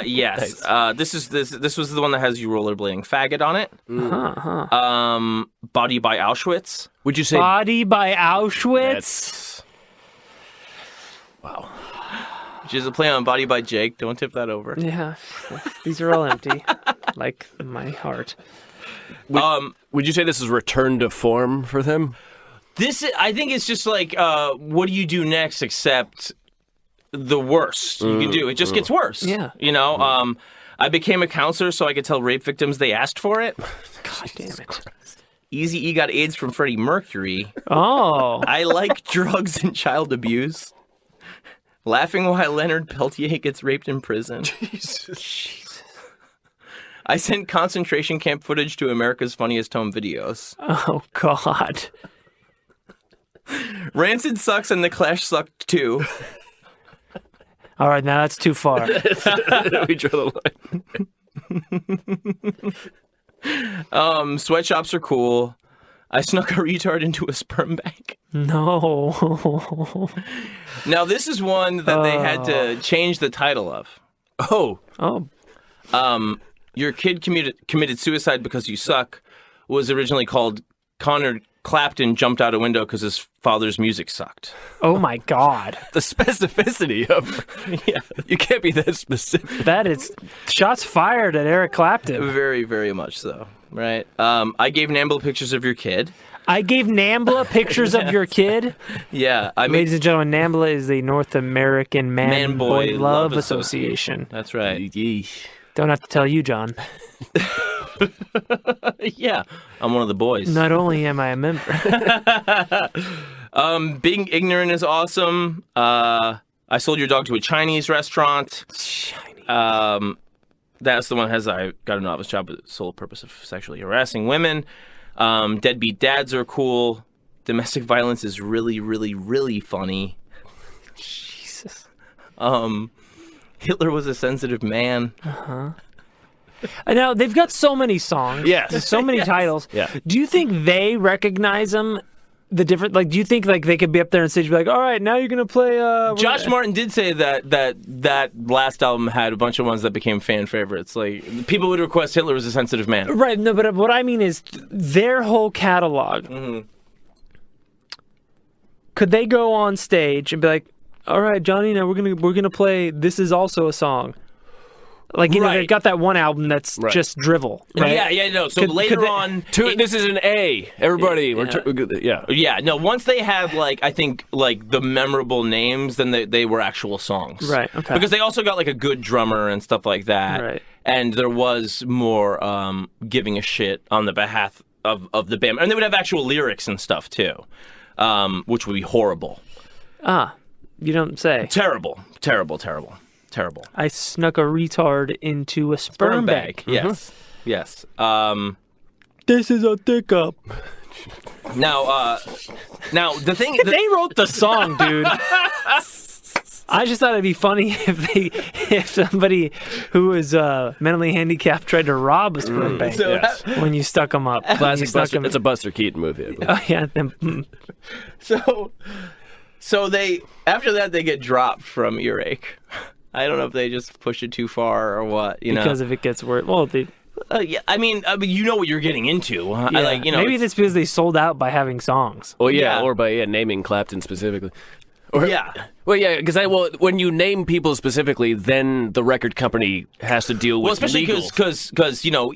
Yes. This was the one that has you rollerblading faggot on it. Uh-huh. Body by Auschwitz. Would you say Body by Auschwitz? Wow. Which is a play on Body by Jake. Don't tip that over. Yeah. These are all empty. Like my heart. Would you say this is return to form for them? I think it's just like, what do you do next except the worst you can do? It just gets worse. Yeah. You know, I became a counselor so I could tell rape victims they asked for it. God damn it. Eazy-E got AIDS from Freddie Mercury. Oh. I like drugs and child abuse. Laughing while Leonard Peltier gets raped in prison. Jesus. I sent concentration camp footage to America's Funniest Home Videos. Oh, God. Rancid sucks and The Clash sucked too. All right, now that's too far. We draw the line. Sweatshops are cool. I snuck a retard into a sperm bank. No. Now, this is one that they had to change the title of. Oh. Your kid committed suicide because you suck was originally called Connor Clapton jumped out a window because his father's music sucked. Oh, my God. The specificity of... Yeah. You can't be that specific. That is shots fired at Eric Clapton. Very, very much so. Right. I gave Nambla pictures of your kid. I gave Nambla pictures of your kid. Yeah. Ladies and gentlemen, Nambla is the North American Man-Boy Love Association. That's right. Don't have to tell you, John. Yeah. I'm one of the boys. Not only am I a member. Being ignorant is awesome. I sold your dog to a Chinese restaurant. That's the one that has I got a novice job with the sole purpose of sexually harassing women. Deadbeat dads are cool. Domestic violence is really, really, really funny. Jesus. Hitler was a sensitive man. Uh-huh. Now, they've got so many songs. Yes. So many titles. Yeah. Do you think they recognize them? The different, like, do you think like they could be up there on stage and be like, all right, now you're gonna play? Josh Martin did say that last album had a bunch of ones that became fan favorites. Like people would request Hitler was a sensitive man. Right. No, but what I mean is their whole catalog. Mm-hmm. Could they go on stage and be like, all right, Johnny, now we're gonna play This Is Also a Song. Like, you know, they've got that one album that's just drivel. Right? Yeah, no. So later on... this is an A. Everybody. Yeah, no, once they had, like, I think, like, the memorable names, then they were actual songs. Right, okay. Because they also got, like, a good drummer and stuff like that. Right. And there was more giving a shit on the behalf of the band. And they would have actual lyrics and stuff, too, which would be horrible. You don't say. Terrible. I snuck a retard into a sperm bag. Yes. Yes. This is a dick up. Now the thing they wrote the song, dude. I just thought it'd be funny if somebody who was mentally handicapped tried to rob a sperm bank when you stuck them up. Classic Buster. It's a Buster Keaton movie. I believe. Oh yeah. So they after that they get dropped from Earache. I don't know if they just pushed it too far or what. Because if it gets worse, well, yeah, I mean, you know what you're getting into. Yeah. Maybe that's because they sold out by having songs. Well, yeah, or by naming Clapton specifically. Or, yeah. Well, yeah, because when you name people specifically, then the record company has to deal with well, especially because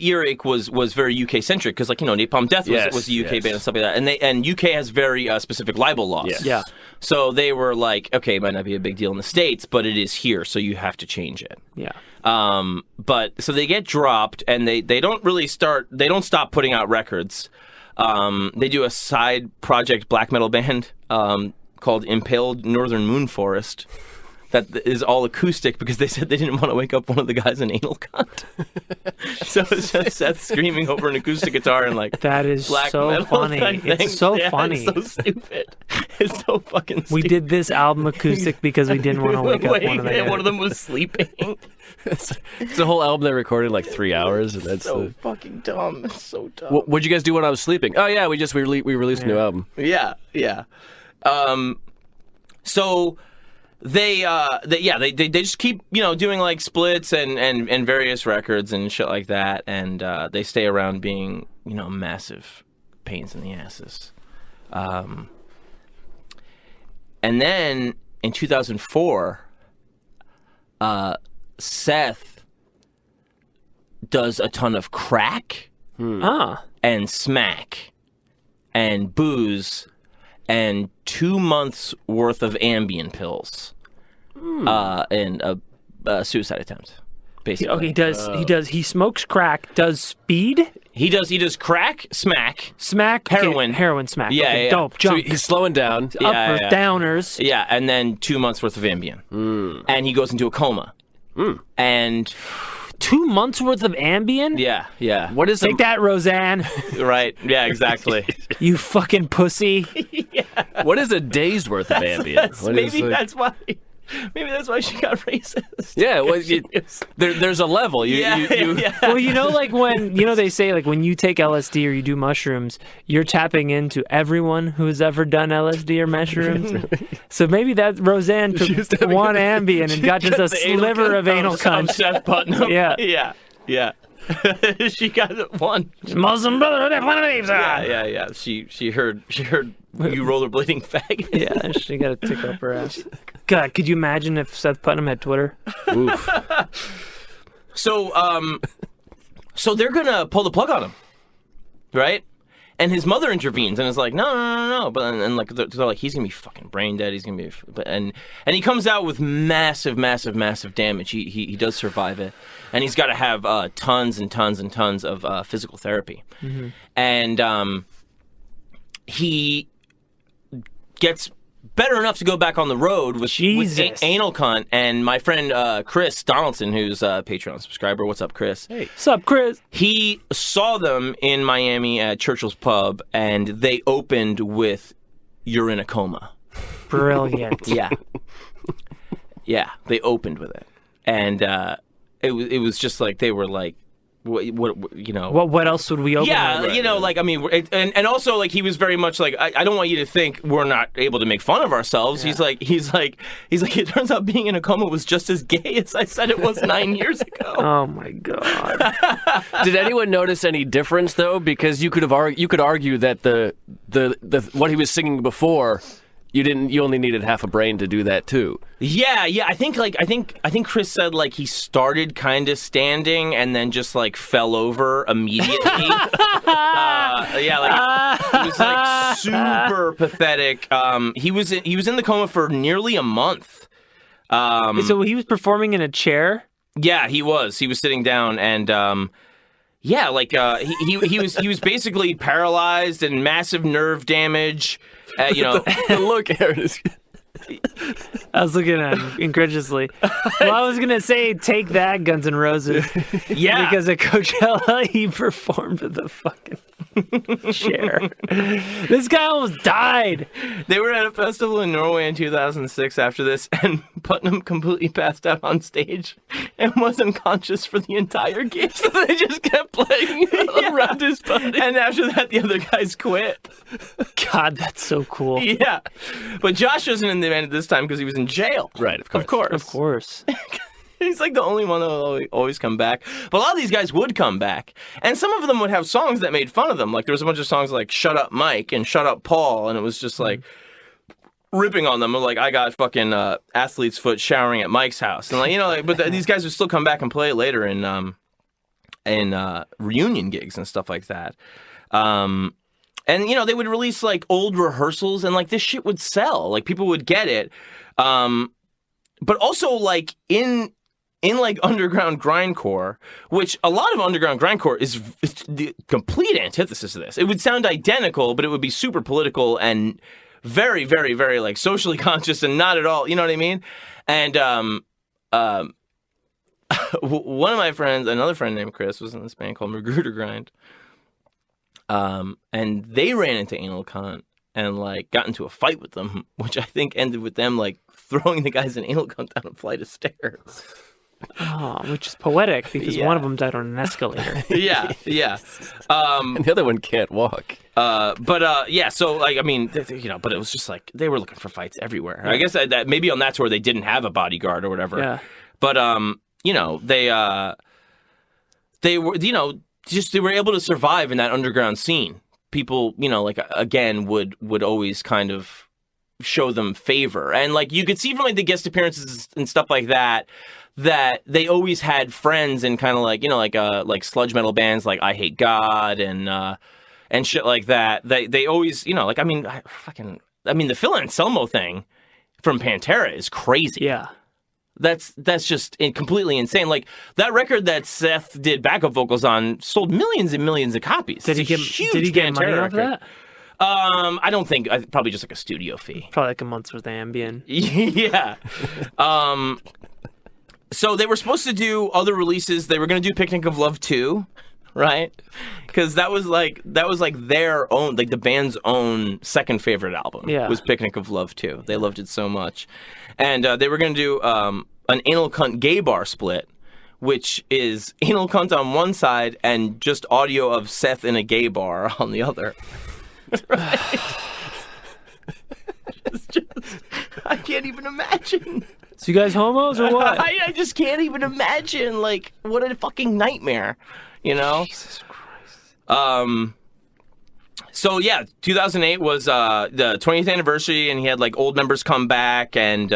Earache was very UK centric because Napalm Death was a UK band and stuff like that, and UK has very specific libel laws. Yes. Yeah. So they were like, okay, it might not be a big deal in the States, but it is here, so you have to change it. Yeah. But so they get dropped, and they don't stop putting out records. They do a side project black metal band called Impaled Northern Moon Forest that is all acoustic because they said they didn't want to wake up one of the guys in Anal Cunt. So it's just Seth screaming over an acoustic guitar and that is black so metal funny. It's so funny. It's so stupid. It's so fucking stupid. We did this album acoustic because we didn't want to wake up one of the guys. One of them was sleeping. It's a whole album they recorded in like 3 hours, and that's so fucking dumb. It's so dumb. What'd you guys do when I was sleeping? Oh yeah, we released a new album. Yeah. So they just keep doing like splits and various records and shit like that, and they stay around being massive pains in the asses. And then in 2004, Seth does a ton of crack and smack and booze and 2 months worth of Ambien pills and a suicide attempt. Basically, he smokes crack, does speed. He does crack, smack, heroin, smack. Yeah, okay, yeah. dope. Junk. So he's slowing down. Uppers, downers. Yeah, and then 2 months worth of Ambien, and he goes into a coma. And 2 months worth of Ambien? Yeah. What is Take that, Roseanne. Right. Yeah, exactly. You fucking pussy. What is a day's worth of Ambien? Maybe that's why she got racist. Yeah, well, there's a level. Well, like when they say like when you take LSD or you do mushrooms, you're tapping into everyone who's ever done LSD or mushrooms. So maybe that Roseanne took one Ambien and got just a sliver of anal cunt. Seth Putnam. Yeah. She got one. Muslim brother, Planet Apes. Yeah. She heard you rollerblading faggot. Yeah, she got a tick up her ass. God, could you imagine if Seth Putnam had Twitter? Oof. So they're gonna pull the plug on him, right? And his mother intervenes and is like, no. But and like they're like, he's gonna be fucking brain dead. He's gonna be, and he comes out with massive damage. He does survive it, and he's got to have tons and tons and tons of physical therapy, and he gets better enough to go back on the road with Anal Cunt, and my friend Chris Donaldson, who's a Patreon subscriber. What's up, Chris? Hey. What's up, Chris? He saw them in Miami at Churchill's Pub, and they opened with "You're in a Coma." Brilliant. Yeah, they opened with it, and it was just like they were like, what else would we open with? Like I mean, and also like he was very much like I don't want you to think we're not able to make fun of ourselves. Yeah. He's like it turns out being in a coma was just as gay as I said it was 9 years ago. Oh my god. Did anyone notice any difference though? Because you could argue that the what he was singing before, you only needed half a brain to do that too. Yeah. I think Chris said like he started kind of standing and then just like fell over immediately. It was like super pathetic. He was in the coma for nearly a month. So he was performing in a chair? Yeah, he was. He was sitting down and he was basically paralyzed and massive nerve damage. The look, Aaron, is I was looking at him incredulously. Well, I was gonna say, take that, Guns N' Roses. Yeah, because at Coachella he performed with the fucking chair. This guy almost died. They were at a festival in Norway in 2006 after this, and Putnam completely passed out on stage and was unconscious for the entire gig. So they just kept playing around his body. And after that, the other guys quit. God, that's so cool. Yeah. But Josh wasn't in the band at this time because he was in jail. Right, of course. Of course. Of course. He's like the only one that will always come back. But a lot of these guys would come back. And some of them would have songs that made fun of them. Like there was a bunch of songs like Shut Up Mike and Shut Up Paul. And it was just like ripping on them. Like I got fucking athlete's foot showering at Mike's house. And like, you know, like, but these guys would still come back and play it later in reunion gigs and stuff like that. And, you know, they would release, like, old rehearsals, and, like, this shit would sell. Like, people would get it. But also, like, in like, underground grindcore, which a lot of underground grindcore is the complete antithesis of this. It would sound identical, but it would be super political and very, very, very, like, socially conscious and not at all, you know what I mean? And one of my friends, another friend named Chris, was in this band called Magruder Grind. And they ran into Anal Cunt and like got into a fight with them, which I think ended with them like throwing the guys in Anal Cunt down a flight of stairs. Oh, which is poetic because one of them died on an escalator. Yeah. And the other one can't walk. Yeah. So like, I mean, you know, but it was just like they were looking for fights everywhere. Yeah. I guess that maybe on that tour they didn't have a bodyguard or whatever. Yeah. But you know, they were, you know. Just they were able to survive in that underground scene. People, you know, like again would always kind of show them favor, and like you could see from like the guest appearances and stuff like that they always had friends and kind of like, you know, like sludge metal bands like I Hate God and shit like that. They always, you know, like I mean the Phil Anselmo thing from Pantera is crazy. Yeah. That's just completely insane. Like that record that Seth did backup vocals on sold millions and millions of copies. Did he get money off that? I don't think. Probably just like a studio fee. Probably like a month's worth of Ambien. Yeah. So they were supposed to do other releases. They were going to do Picnic of Love 2, right? Because that was like their own, like the band's own second favorite album. Yeah. Was Picnic of Love 2. They loved it so much. And they were going to do an Anal Cunt gay bar split, which is Anal Cunt on one side and just audio of Seth in a gay bar on the other. Right? I can't even imagine. So you guys homos or what? I just can't even imagine. Like, what a fucking nightmare, you know? Jesus Christ. So yeah, 2008 was the 20th anniversary, and he had like old members come back, and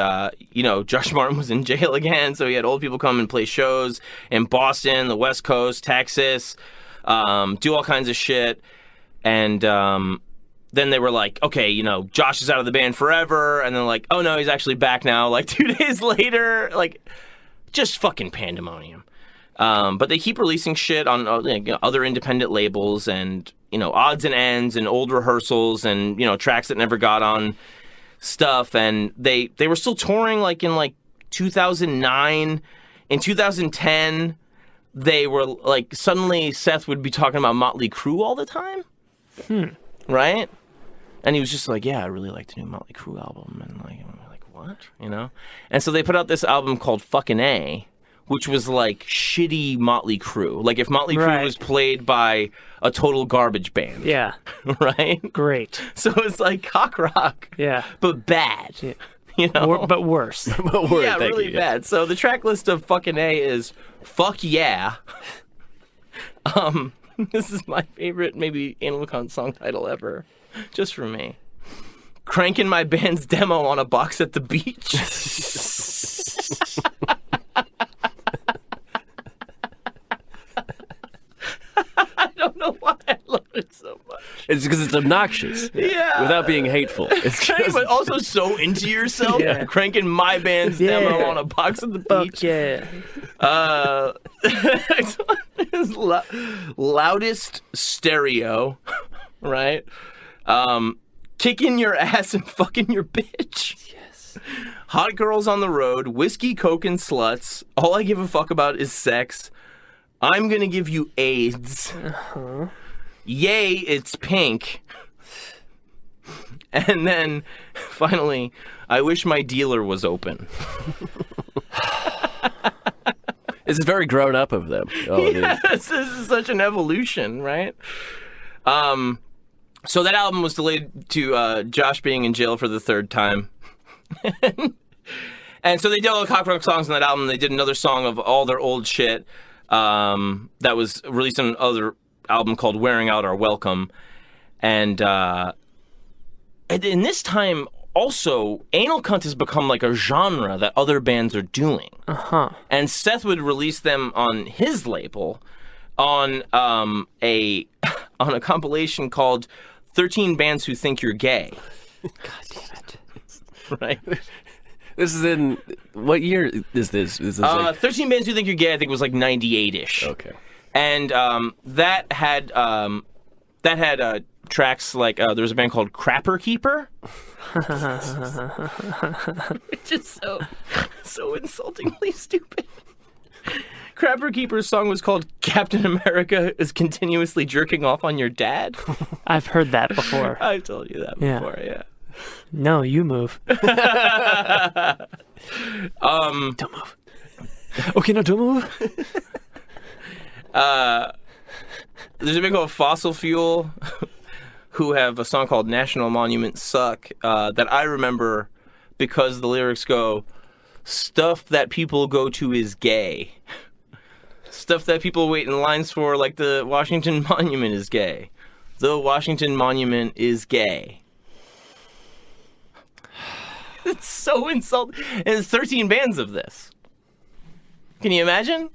you know, Josh Martin was in jail again, so he had old people come and play shows in Boston, the West Coast, Texas, do all kinds of shit, and then they were like, okay, you know, Josh is out of the band forever, and then like, oh no, he's actually back now. Like 2 days later, like, just fucking pandemonium. But they keep releasing shit on other independent labels, and you know, odds and ends and old rehearsals and, you know, tracks that never got on stuff. And they were still touring like in like 2009. In 2010, they were like, suddenly Seth would be talking about Motley Crue all the time. Right? And he was just like, yeah, I really like the new Motley Crue album. And like, I'm like, what? You know? And so they put out this album called Fucking A, which was like shitty Motley Crue. Like if Motley Crue was played by a total garbage band. Yeah. Right? Great. So it's like cock rock. Yeah. But bad. Yeah. You know? But worse. But worse, yeah, really bad. So the track list of Fucking A is Fuck Yeah. This is my favorite maybe Anal Cunt song title ever. Just for me. Cranking my band's demo on a box at the beach. I don't know why I love it so much. It's because it's obnoxious. Yeah. Without being hateful. It's just... But also so into yourself. Yeah. Cranking my band's demo on a box at the beach. Yeah. His loudest stereo, right? Kicking your ass and fucking your bitch. Yes. Hot girls on the road, whiskey, coke, and sluts. All I give a fuck about is sex. I'm gonna give you AIDS. Yay, it's pink. And then, finally, I wish my dealer was open. This is very grown up of them. Yes, this is such an evolution, right? So that album was delayed to Josh being in jail for the third time. And so they did all the cock rock songs on that album. They did another song of all their old shit that was released on another album called Wearing Out Our Welcome. And in this time, also, Anal Cunt has become like a genre that other bands are doing. And Seth would release them on his label on a compilation called 13 Bands Who Think You're Gay. God damn it. Right? This is in... What year is this? This is 13 Bands Who Think You're Gay, I think, was like 98-ish. Okay. And that had tracks like... there was a band called Crapper Keeper. Which is so insultingly stupid. Crapper Keeper's song was called Captain America is Continuously Jerking Off on Your Dad. I've heard that before. I've told you that before, yeah. No, you move. Don't move. Okay, no, don't move. There's a band called Fossil Fuel who have a song called National Monuments Suck that I remember because the lyrics go, stuff that people go to is gay. Stuff that people wait in lines for, like the Washington Monument, is gay. The Washington Monument is gay. It's so insulting. And there's 13 bands of this. Can you imagine?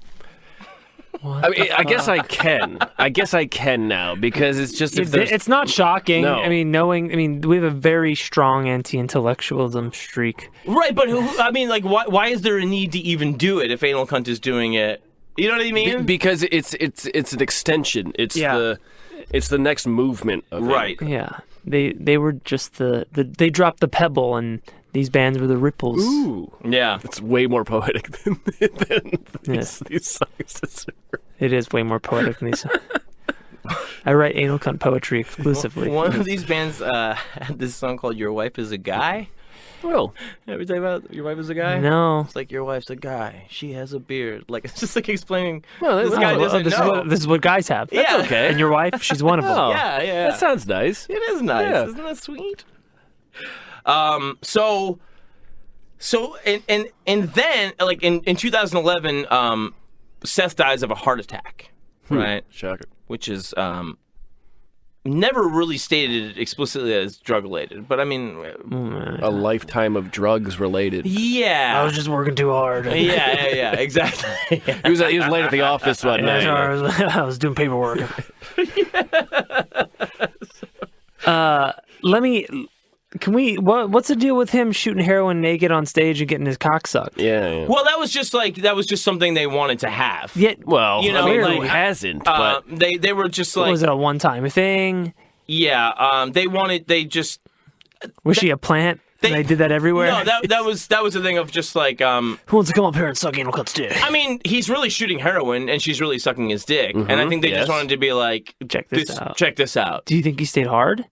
I mean, I guess I can. I guess I can now because it's just it's not shocking. No. I mean, we have a very strong anti-intellectualism streak. Right, but why is there a need to even do it if Anal Cunt is doing it? You know what I mean? Because it's an extension. It's the next movement of right. it. Yeah, they were just they dropped the pebble and these bands were the ripples. Ooh, yeah, it's way more poetic than these songs. It is way more poetic than these songs. I write Anal Cunt poetry exclusively. One of these bands had this song called "Your Wife Is a Guy." Well, ever tell you about Your Wife Is a Guy? No. It's like, your wife's a guy. She has a beard. Like, it's just like explaining. Well, this guy doesn't know. This is what guys have. Yeah. That's okay. And your wife, she's one of them. Oh, yeah. That sounds nice. It is nice. Yeah. Isn't that sweet? So then, like, in 2011, Seth dies of a heart attack, right? Shocker. Which is never really stated explicitly as drug related, but I mean, a lifetime of drugs related. Yeah, I was just working too hard. Yeah, exactly. He was late at the office one night. I was doing paperwork. What's the deal with him shooting heroin naked on stage and getting his cock sucked? Yeah. Well, that was just something they wanted to have. Yeah. Well, you know, who hasn't? But they were just like, was it a one-time thing? Yeah. Was she a plant? They did that everywhere. No, that was the thing of just like who wants to come up here and suck Anal Cunt's dick? I mean, he's really shooting heroin and she's really sucking his dick, and I think they just wanted to be like, check this out. Check this out. Do you think he stayed hard?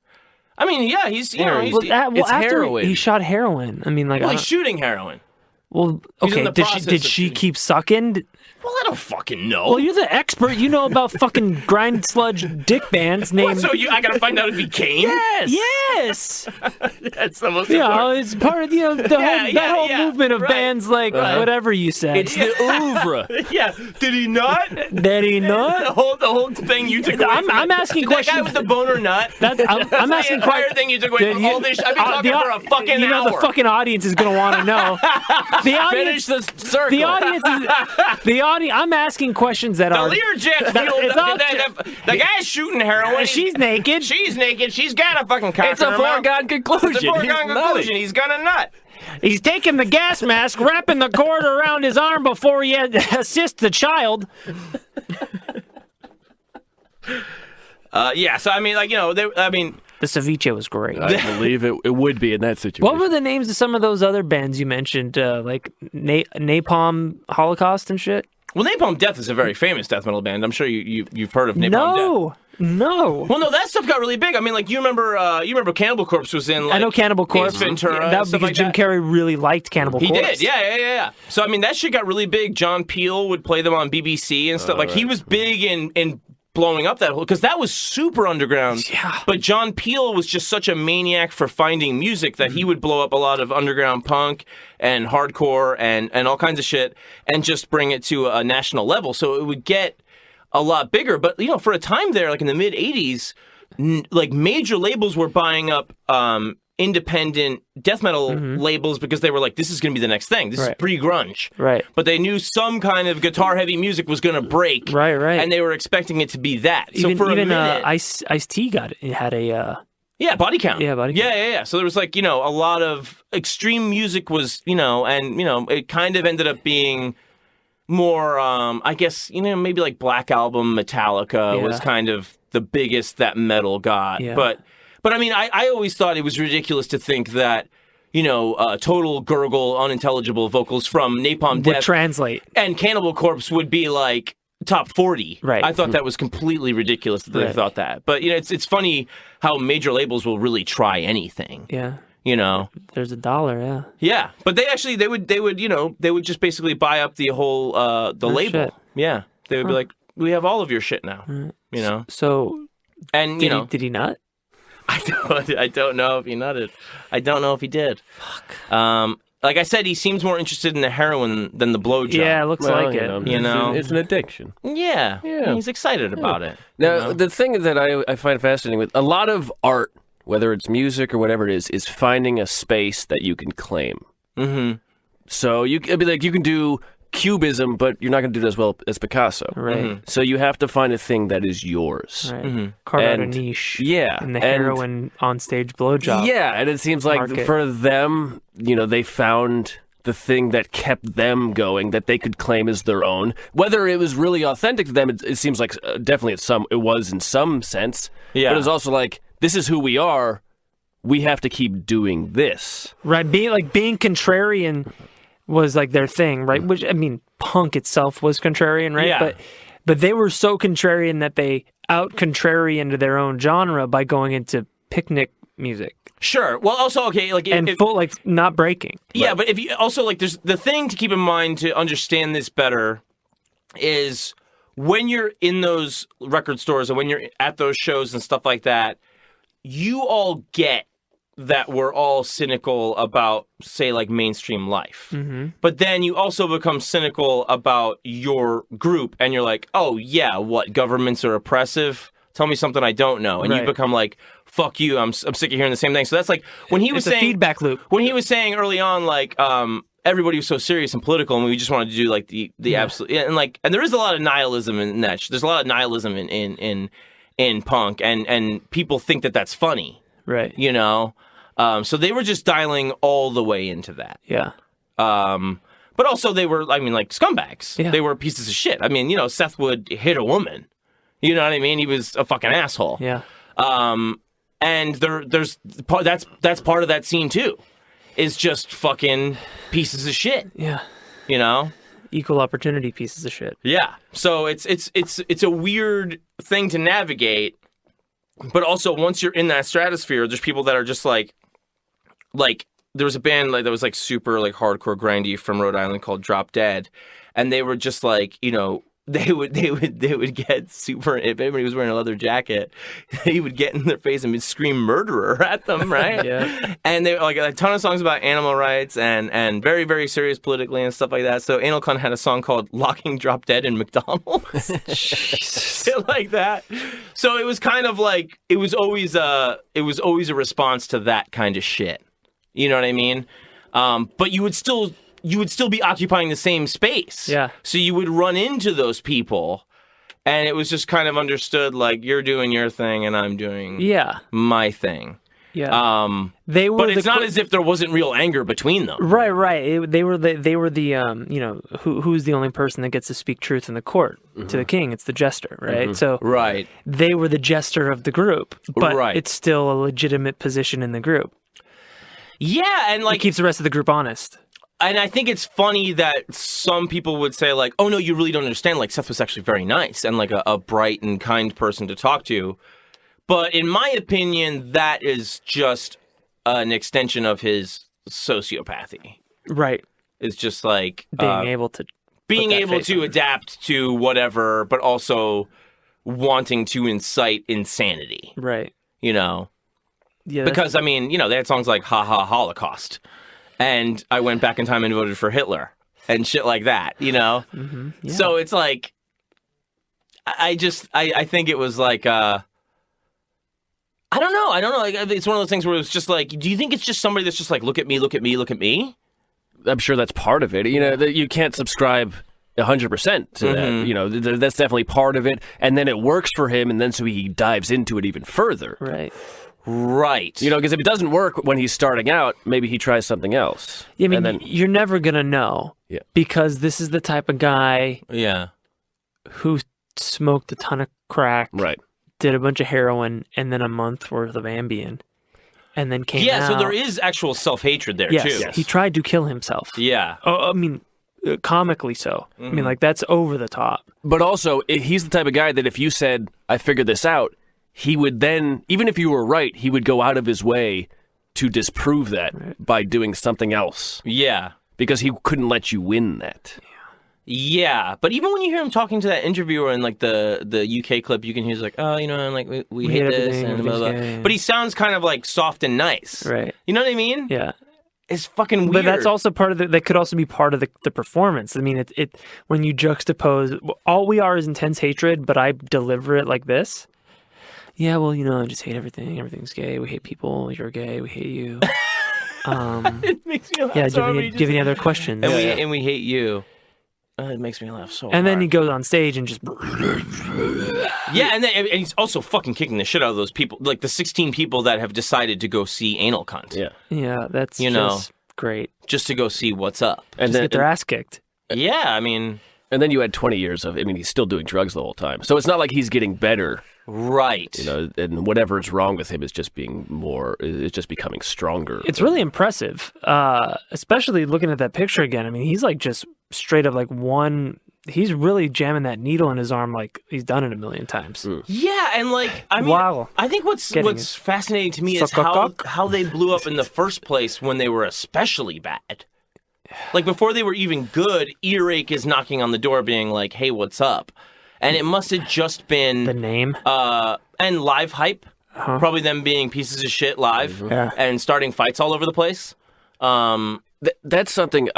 I mean, yeah, he's it's after heroin. He shot heroin. I mean, like, he's shooting heroin. Well, He's in okay. the Did she keep sucking? Well, I don't fucking know. Well, you're the expert. You know about fucking grind sludge dick bands named. So I gotta find out if he came. Yes. That's the most. Yeah, it's part of the whole movement of bands like whatever you said. It's the oeuvre. Yeah. Did he not? Did he not? The whole thing you took away. I'm asking questions. That guy with the boner nut. I'm asking the entire thing you took away from all this. I've been talking for a fucking hour. You know the fucking audience is gonna want to know. The audience. Finish the circle. The audience is the audience. I'm asking questions that are. The Learjet field. The guy's shooting heroin. She's naked. She's naked. She's got a fucking cock. It's a foregone conclusion. It's a foregone conclusion. He's gonna nut. He's taking the gas mask, wrapping the cord around his arm before he assists the child. Yeah. So I mean, like, you know, The ceviche was great. I believe it would be in that situation. What were the names of some of those other bands you mentioned, like Napalm Holocaust and shit? Well, Napalm Death is a very famous death metal band. I'm sure you've heard of Napalm Death. No. Well, no, that stuff got really big. I mean, like you remember Cannibal Corpse was in. Like, I know Cannibal Corpse. Ace Ventura, that was because like Jim Carrey really liked Cannibal Corpse. He did, yeah. So I mean, that shit got really big. John Peel would play them on BBC and stuff. Like he was big in blowing up that whole, because that was super underground. Yeah. But John Peel was just such a maniac for finding music that he would blow up a lot of underground punk and hardcore and all kinds of shit and just bring it to a national level. So it would get a lot bigger. But, you know, for a time there, like in the mid 80s, like major labels were buying up independent death metal labels because they were like, this is going to be the next thing. This is pre-grunge. Right. But they knew some kind of guitar-heavy music was going to break. Right. And they were expecting it to be that. Even, so for a minute... Ice-T had a... Yeah, Body Count. Yeah, Body Count. Yeah. So there was like, you know, a lot of extreme music was, you know, and, you know, it kind of ended up being more, I guess, you know, maybe like Black Album, Metallica was kind of the biggest that metal got. Yeah. But I mean, I always thought it was ridiculous to think that, you know, total gurgle, unintelligible vocals from Napalm Death would translate, and Cannibal Corpse would be like top 40. Right. I thought that was completely ridiculous that they thought that. But you know, it's funny how major labels will really try anything. Yeah. You know, there's $1. Yeah. Yeah, but they would you know, they would just basically buy up the whole the label. Shit. Yeah, they would be like, we have all of your shit now. You know. So, and you know, did he nut? I don't know if he nutted. I don't know if he did. Fuck. Like I said, he seems more interested in the heroin than the blowjob. Yeah, it looks like it. You know, it's an addiction. Yeah. He's excited about it. Now, you know? the thing that I find fascinating with a lot of art, whether it's music or whatever it is finding a space that you can claim. Mm-hmm. So it'd be like you can do Cubism, but you're not going to do it as well as Picasso. Right. So you have to find a thing that is yours. Right. Carve out a niche. Yeah. In the heroin on-stage blowjob. Yeah, and it seems like for them, you know, they found the thing that kept them going, that they could claim as their own. Whether it was really authentic to them, it seems like definitely it was in some sense. Yeah. But it was also like, this is who we are. We have to keep doing this. Right. Being contrarian was like their thing, right? Which, I mean, punk itself was contrarian, right? Yeah. But they were so contrarian that they out-contrarianed their own genre by going into picnic music. Sure. Well, also, okay, like... not breaking. Yeah, but if you... Also, like, there's... The thing to keep in mind to understand this better is when you're in those record stores and when you're at those shows and stuff like that, you all get that we're all cynical about, say, like, mainstream life. Mm-hmm. But then you also become cynical about your group, and you're like, oh, yeah, what, governments are oppressive? Tell me something I don't know. And you become like, fuck you, I'm sick of hearing the same thing. So that's like, when he was saying... a feedback loop. When he was saying early on, like, everybody was so serious and political, and we just wanted to do, like, the absolute... And, like, and there is a lot of nihilism in that. There's a lot of nihilism in punk, and people think that that's funny. Right. You know? So they were just dialing all the way into that. Yeah. But also they were, I mean, like, scumbags. Yeah. They were pieces of shit. I mean, you know, Seth would hit a woman. You know what I mean? He was a fucking asshole. Yeah. And that's part of that scene too, is just fucking pieces of shit. Yeah. You know? Equal opportunity pieces of shit. Yeah. So it's a weird thing to navigate, but also once you're in that stratosphere, there's people that are just like there was a band like that was like super like hardcore grindy from Rhode Island called Drop Dead, and they were just like, you know, they would get super, if anybody was wearing a leather jacket, he would get in their face and scream murderer at them, right? Yeah. And they like a ton of songs about animal rights and very, very serious politically and stuff like that. So Anal Cunt had a song called Locking Drop Dead in McDonald's. Shit like that. So it was kind of like it was always a response to that kind of shit. You know what I mean? But you would still be occupying the same space. Yeah. So you would run into those people, and it was just kind of understood, like, you're doing your thing and I'm doing my thing. Yeah. They were but it's not as if there wasn't real anger between them. Right. They were the you know, who's the only person that gets to speak truth in the court to the king? It's the jester, right? So they were the jester of the group, but it's still a legitimate position in the group. Yeah, and like it keeps the rest of the group honest. And I think it's funny that some people would say, like, oh, no, you really don't understand. Like, Seth was actually very nice and, like, a bright and kind person to talk to. But in my opinion, that is just an extension of his sociopathy. Right. It's just, like... being able to adapt to whatever, but also wanting to incite insanity. Right. You know? Yeah. Because, I mean, you know, they had songs like Ha Ha Holocaust. And I went back in time and voted for Hitler and shit like that, you know? Yeah. So it's like, I think it was like, I don't know. Like, it's one of those things where it's just like, do you think it's just somebody that's just like, look at me, look at me, look at me? I'm sure that's part of it. You know, you can't subscribe 100% to that. You know, that's definitely part of it. And then it works for him, and then so he dives into it even further. Right. You know, because if it doesn't work when he's starting out, maybe he tries something else. Yeah, I mean, and then, you're never going to know. Yeah. Because this is the type of guy who smoked a ton of crack, did a bunch of heroin, and then a month worth of Ambien, and then came out. Yeah, so there is actual self-hatred there, too. Yes, he tried to kill himself. Yeah. I mean, comically so. I mean, like, that's over the top. But also, he's the type of guy that if you said, I figured this out, he would then, even if you were right, he would go out of his way to disprove that by doing something else. Yeah. Because he couldn't let you win that. Yeah, but even when you hear him talking to that interviewer in like the UK clip, you can hear he's like, oh, you know, like we hate this and blah, blah. But he sounds kind of like soft and nice. Right. You know what I mean? Yeah. It's fucking weird. But that's also part of that could also be part of the performance. I mean, it when you juxtapose, all we are is intense hatred, but I deliver it like this. Yeah, well, you know, I just hate everything. Everything's gay. We hate people. You're gay. We hate you. It makes me laugh. Yeah, do you have any other questions? And we hate you. It makes me laugh so hard. And then he goes on stage and just... Yeah, and he's also fucking kicking the shit out of those people. Like the 16 people that have decided to go see Anal Cunt. Yeah. Yeah, that's just great. Just to go see what's up. And just get their ass kicked. Yeah, I mean... And then you had 20 years of... I mean, he's still doing drugs the whole time. So it's not like he's getting better. Right. You know, and whatever is wrong with him is just being more... It's just becoming stronger. It's really impressive. Especially looking at that picture again. I mean, he's like just straight up like one... He's really jamming that needle in his arm like he's done it a million times. Yeah, and like, I mean, I think what's fascinating to me is how they blew up in the first place when they were especially bad. Like, before they were even good, Earache is knocking on the door being like, hey, what's up? And it must have just been... The name? And live hype. Probably them being pieces of shit live. And starting fights all over the place. That's something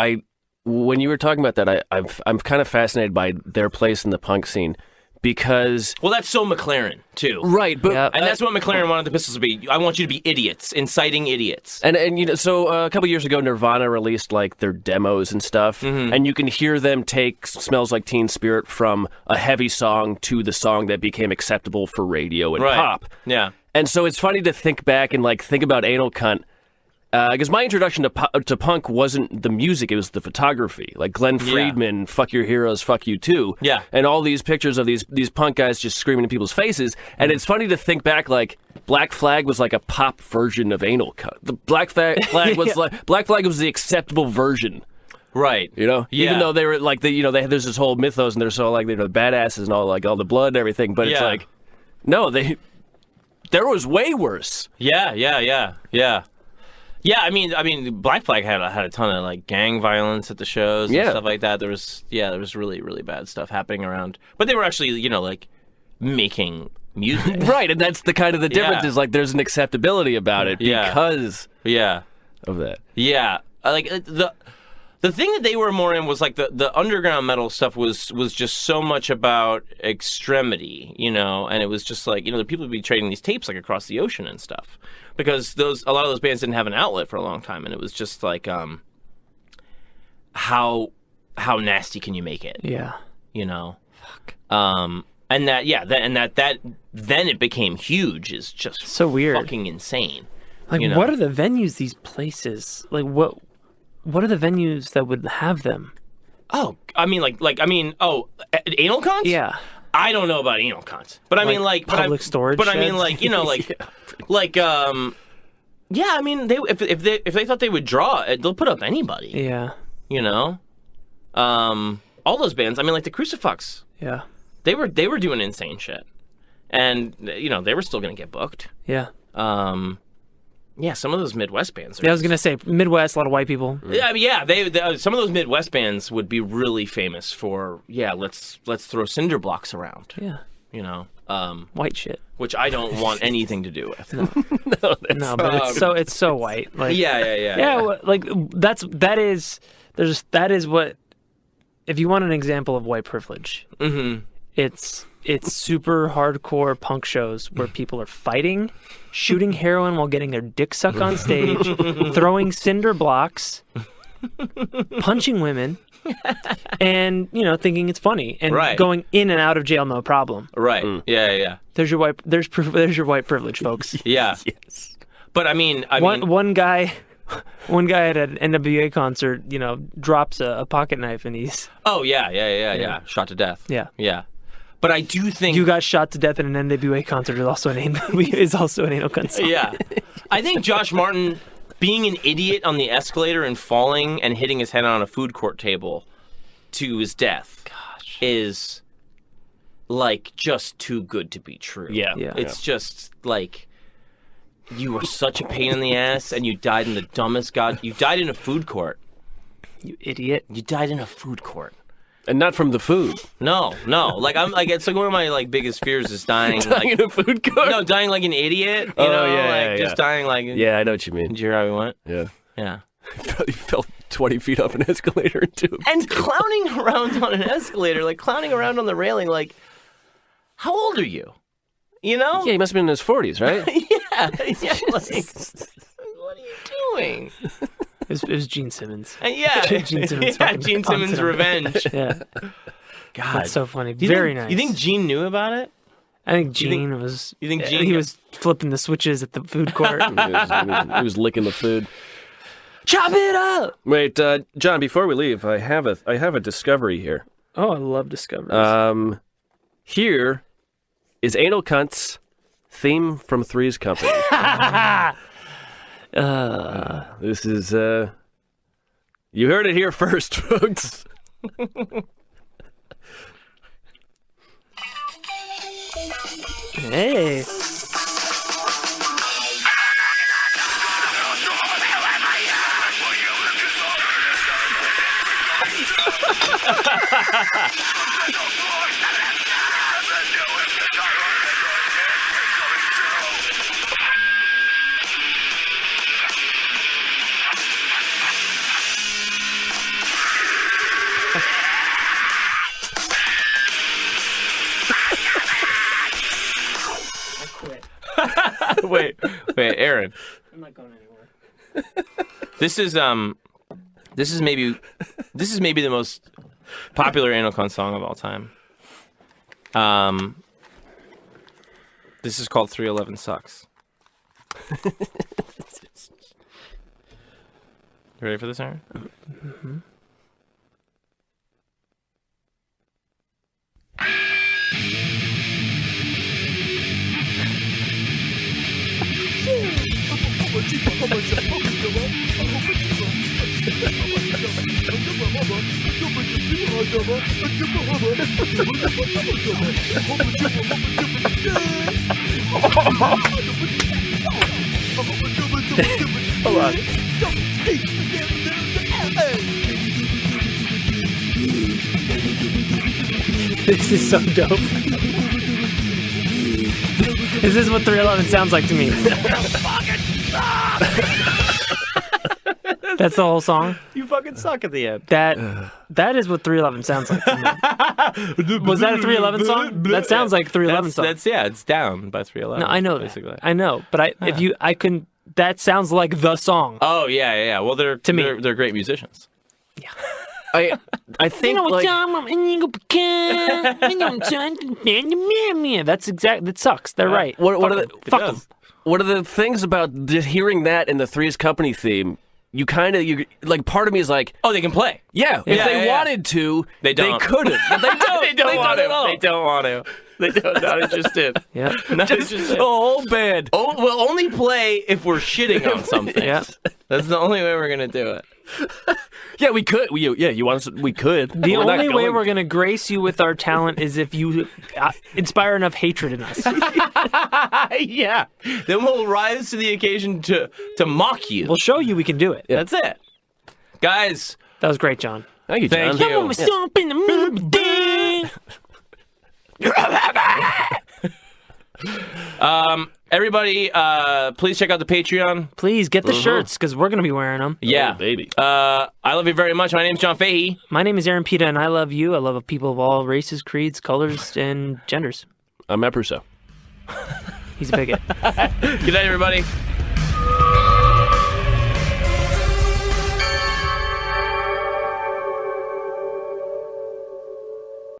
when you were talking about that, I'm kind of fascinated by their place in the punk scene. Because... Well, that's so McLaren, too. Right, but... And that's what McLaren wanted the Pistols to be. I want you to be idiots, inciting idiots. And you know, so a couple years ago, Nirvana released, like, their demos and stuff, and you can hear them take Smells Like Teen Spirit from a heavy song to the song that became acceptable for radio and pop. Yeah. And so it's funny to think back and, like, think about Anal Cunt, because my introduction to punk wasn't the music, it was the photography. Like Glenn Friedman, Fuck Your Heroes, Fuck You Too. Yeah. And all these pictures of these punk guys just screaming in people's faces. And it's funny to think back, like, Black Flag was like a pop version of Anal Cunt. The Black Flag was like, Black Flag was the acceptable version. Right. You know? Yeah. Even though they were like, there's this whole mythos and they're so like, the badasses and all, like, all the blood and everything. But it's like, no, there was way worse. Yeah. Yeah, I mean, Black Flag had a ton of like gang violence at the shows and stuff like that. There was really, really bad stuff happening around. But they were actually, you know, like making music. Right, and that's the kind of the difference is like there's an acceptability about it because of that. Yeah. Like the thing that they were more in was like the underground metal stuff was just so much about extremity, you know, and it was just like, you know, the people would be trading these tapes like across the ocean and stuff. Because a lot of those bands didn't have an outlet for a long time, and it was just like, how nasty can you make it? Yeah, you know. Fuck. And then it became huge is just so weird, fucking insane. Like, you know? what are the venues? These places, like, what are the venues that would have them? Oh, I mean, anal cunts? Yeah. I don't know about anal cunts, but I mean, like public storage. But I mean, sheds? like, you know, yeah. I mean, if they thought they would draw it, they'll put up anybody. Yeah. You know, all those bands. I mean, like the Crucifix. Yeah. They were doing insane shit, and you know they were still gonna get booked. Yeah. Yeah, some of those Midwest bands. I was gonna say Midwest, a lot of white people. Yeah, they some of those Midwest bands would be really famous for. Yeah, let's throw cinder blocks around. Yeah, you know, white shit, which I don't want anything to do with. No, but it's so white. Like, yeah. Like that is what. If you want an example of white privilege, it's super hardcore punk shows where people are fighting, shooting heroin while getting their dick sucked on stage, throwing cinder blocks, punching women, and thinking it's funny and going in and out of jail no problem. Right. Yeah. There's your white privilege, folks. Yeah. Yes. But I mean, one guy at an NWA concert, drops a pocket knife and he's shot to death. Yeah. But I do think you got shot to death at an NWA concert is also an anal cunt song. Yeah, I think Josh Martin being an idiot on the escalator and falling and hitting his head on a food court table to his death is like just too good to be true. Yeah. It's just like you were such a pain in the ass and you died in the dumbest you died in a food court. You idiot. You died in a food court. And not from the food. No. Like it's like one of my biggest fears is dying in a food court. No, dying like an idiot. Just dying like. Yeah, I know what you mean. Did you hear how we went? Yeah. He fell 20 feet up an escalator and clowning around on an escalator, like clowning around on the railing. Like, how old are you? You know? Yeah, he must have been in his 40s, right? yeah. Like, what are you doing? It was Gene Simmons. Gene Simmons' revenge. Yeah. God. That's so funny. Very nice. You think Gene knew about it? I think Gene was... You think Gene... He was flipping the switches at the food court. he was licking the food. Chop it up! Wait, John, before we leave, I have a discovery here. Oh, I love discoveries. Here is Anal Cunt's theme from Three's Company. This is, you heard it here first, folks. Hey. Wait, Aaron. I'm not going anywhere. This is maybe the most popular Anal Cunt song of all time. This is called 311 Sucks. You ready for this, Aaron? Mm-hmm. Hold on. This is so dope. This is what 311 sounds like to me. That's the whole song? You fucking suck at the end. That is what 311 sounds like to me. Was that a 311 song? That sounds like 311 song. It's down by 311. No, I know basically. that. I know, but that sounds like the song. Oh yeah. Well, they're great musicians. Yeah. I think that's exact. That sucks. They're right. What are the? Fuck them. one of the things about hearing that in the Three's Company theme, you like part of me is like, oh, they can play. Yeah, if they wanted to, they don't. They couldn't. But they don't. They don't want to. They don't want to. They don't. Not interested. Yeah. Not Just interested. the whole band. Oh, we'll only play if we're shitting on something. Yeah. That's the only way we're gonna do it. Yeah, we could. You want us? We could. The We're not only way going. we're going to grace you with our talent is if you inspire enough hatred in us. Yeah. Then we'll rise to the occasion to mock you. We'll show you we can do it. That's it. Guys. That was great, John. Thank you, John. Thank you. Stomp in the Everybody, please check out the Patreon. Please get the shirts because we're going to be wearing them. Yeah. Oh, baby. I love you very much. My name's John Fahey. My name is Aaron Pita, and I love you. I love people of all races, creeds, colors, and genders. I'm Matt Russo. He's a bigot. Good night, everybody.